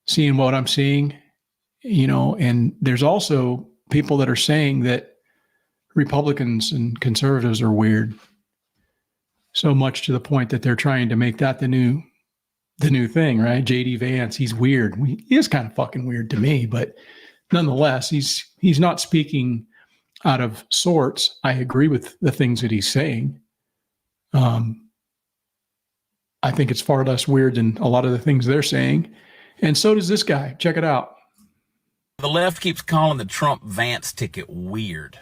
seeing what I'm seeing, and there's also people that are saying that Republicans and conservatives are weird, so much to the point that they're trying to make that the new thing, right? J.D. Vance, he's weird. He is kind of fucking weird to me, but nonetheless, he's not speaking out of sorts. I agree with the things that he's saying. I think it's far less weird than a lot of the things they're saying. And so does this guy. Check it out. The left keeps calling the Trump-Vance ticket weird.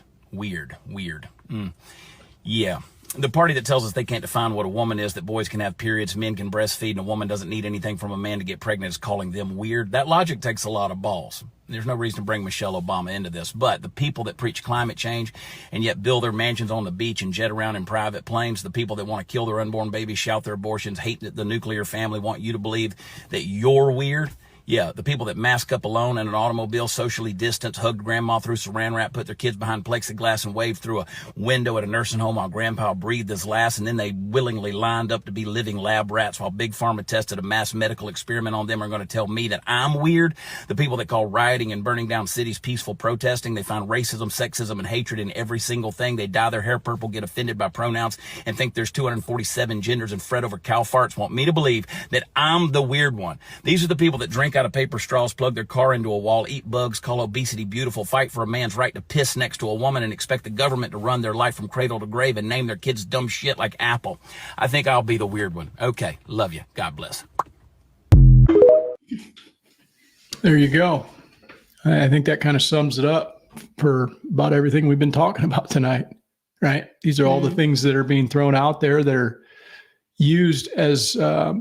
Yeah. The party that tells us they can't define what a woman is, that boys can have periods, men can breastfeed, and a woman doesn't need anything from a man to get pregnant is calling them weird. That logic takes a lot of balls. There's no reason to bring Michelle Obama into this. But the people that preach climate change and yet build their mansions on the beach and jet around in private planes, the people that want to kill their unborn babies, shout their abortions, hate the nuclear family, want you to believe that you're weird. Yeah, the people that mask up alone in an automobile, socially distanced, hugged grandma through saran wrap, put their kids behind plexiglass and waved through a window at a nursing home while grandpa breathed his last, and then they willingly lined up to be living lab rats while Big Pharma tested a mass medical experiment on them are going to tell me that I'm weird. The people that call rioting and burning down cities peaceful protesting, they find racism, sexism, and hatred in every single thing. They dye their hair purple, get offended by pronouns, and think there's 247 genders and fret over cow farts, want me to believe that I'm the weird one. These are the people that drink out of paper straws, plug their car into a wall, eat bugs, call obesity beautiful, fight for a man's right to piss next to a woman, and expect the government to run their life from cradle to grave and name their kids dumb shit like Apple. I think I'll be the weird one. Okay, love you. God bless. There you go. I think that kind of sums it up for about everything we've been talking about tonight, right? These are all the things that are being thrown out there that are used as a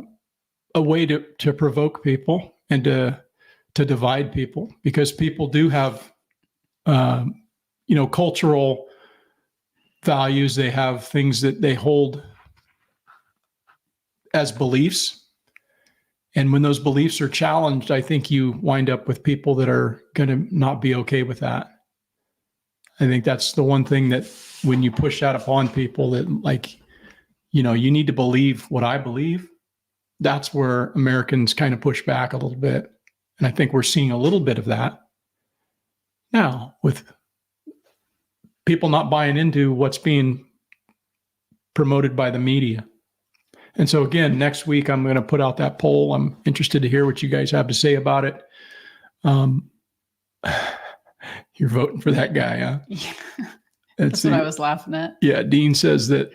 way to provoke people and to divide people, because people do have, cultural values. They have things that they hold as beliefs. And when those beliefs are challenged, I think you wind up with people that are going to not be okay with that. I think that's the one thing that when you push that upon people that, like, you need to believe what I believe, that's where Americans kind of push back a little bit. And I think we're seeing a little bit of that now with people not buying into what's being promoted by the media. And so again, next week, I'm going to put out that poll. I'm interested to hear what you guys have to say about it. You're voting for that guy, huh? Yeah. That's what I was laughing at. Yeah. Dean says that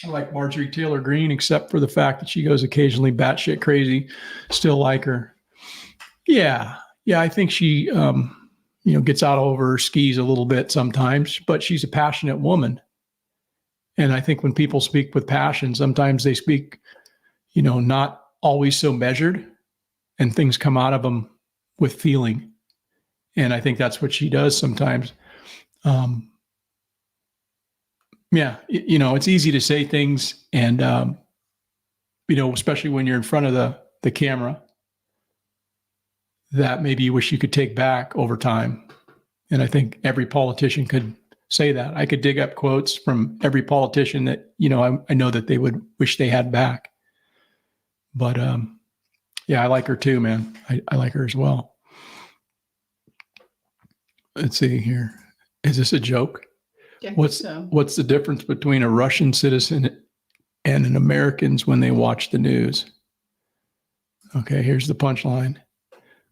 I like Marjorie Taylor Greene, except for the fact that she goes occasionally batshit crazy. Still like her. Yeah. Yeah. I think she, gets out over her skis a little bit sometimes, but she's a passionate woman. And I think when people speak with passion, sometimes they speak, not always so measured, and things come out of them with feeling. And I think that's what she does sometimes. It's easy to say things and, especially when you're in front of the camera, that maybe you wish you could take back over time. And I think every politician could say that. I could dig up quotes from every politician that, I know that they would wish they had back. But I like her too, man. I like her as well. Let's see here. Is this a joke? Yeah, What's the difference between a Russian citizen and an American's when they watch the news? Okay, here's the punchline.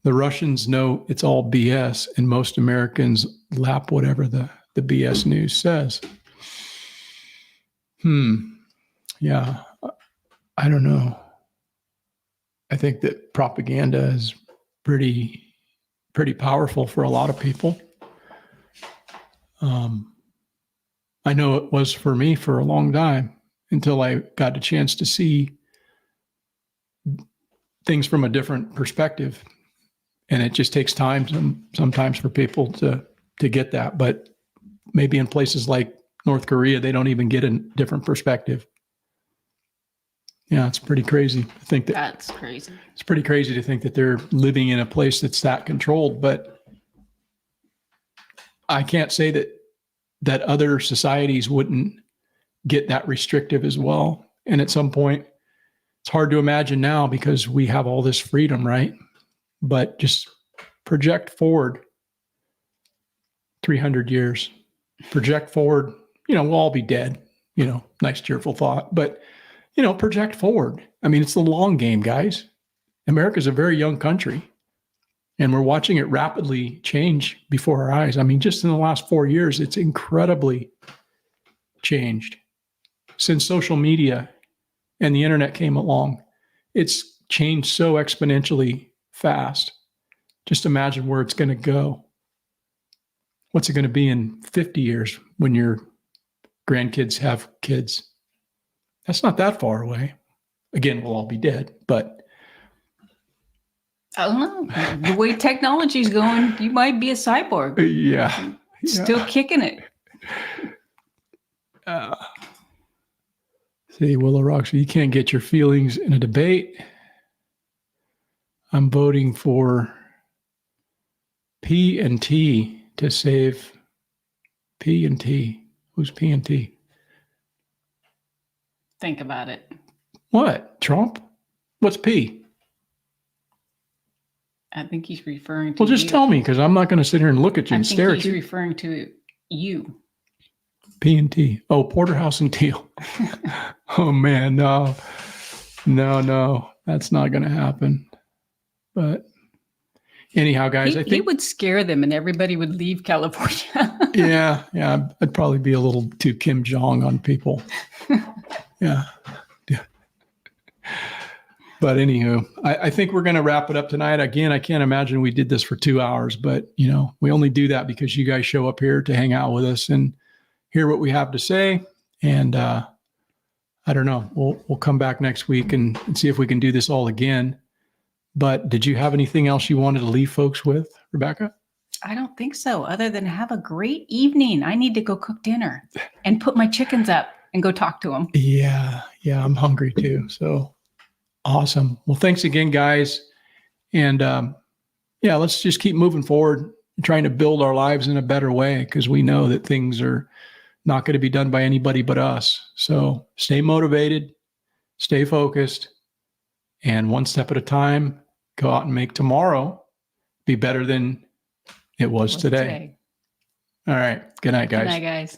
The Russians know it's all BS, and most Americans lap whatever the BS news says. Yeah, I don't know. I think that propaganda is pretty powerful for a lot of people. I know it was for me for a long time until I got a chance to see things from a different perspective. And it just takes time sometimes for people to get that. But maybe in places like North Korea, they don't even get a different perspective. Yeah, it's pretty crazy to think that. That's crazy. It's pretty crazy to think that they're living in a place that's that controlled. But I can't say that other societies wouldn't get that restrictive as well. And at some point, it's hard to imagine now because we have all this freedom, right? But just project forward 300 years, project forward, we'll all be dead, nice cheerful thought, but, project forward. I mean, it's the long game, guys. America's a very young country and we're watching it rapidly change before our eyes. I mean, just in the last 4 years, it's incredibly changed. Since social media and the internet came along, it's changed so exponentially fast. Just imagine where it's going to go. What's it going to be in 50 years when your grandkids have kids? That's not that far away. Again, we'll all be dead, but I don't know. The way technology's going, you might be a cyborg. Yeah. Still kicking it. See, Willow Rock, so you can't get your feelings in a debate. I'm voting for P and T to save P and T. Who's P and T? Think about it. What? Trump? What's P? I think he's referring to Well, just you. tell me, because I'm not going to sit here and look at you I and think stare at he's you. referring to you. P and T. Oh, Porterhouse and Teal. Oh man, no. That's not going to happen. But anyhow, guys, I He think would scare them and everybody would leave California. yeah, I'd probably be a little too Kim Jong on people. Yeah. But anywho, I think we're going to wrap it up tonight. Again, I can't imagine we did this for 2 hours, but we only do that because you guys show up here to hang out with us and hear what we have to say. And I don't know, we'll come back next week and see if we can do this all again. But did you have anything else you wanted to leave folks with, Rebecca? I don't think so, other than have a great evening. I need to go cook dinner and put my chickens up and go talk to them. Yeah, I'm hungry too. So awesome. Well, thanks again, guys. And let's just keep moving forward, trying to build our lives in a better way, because we know that things are not going to be done by anybody but us. So stay motivated, stay focused, and one step at a time, go out and make tomorrow be better than it was today. All right. Good night, guys. Good night, guys.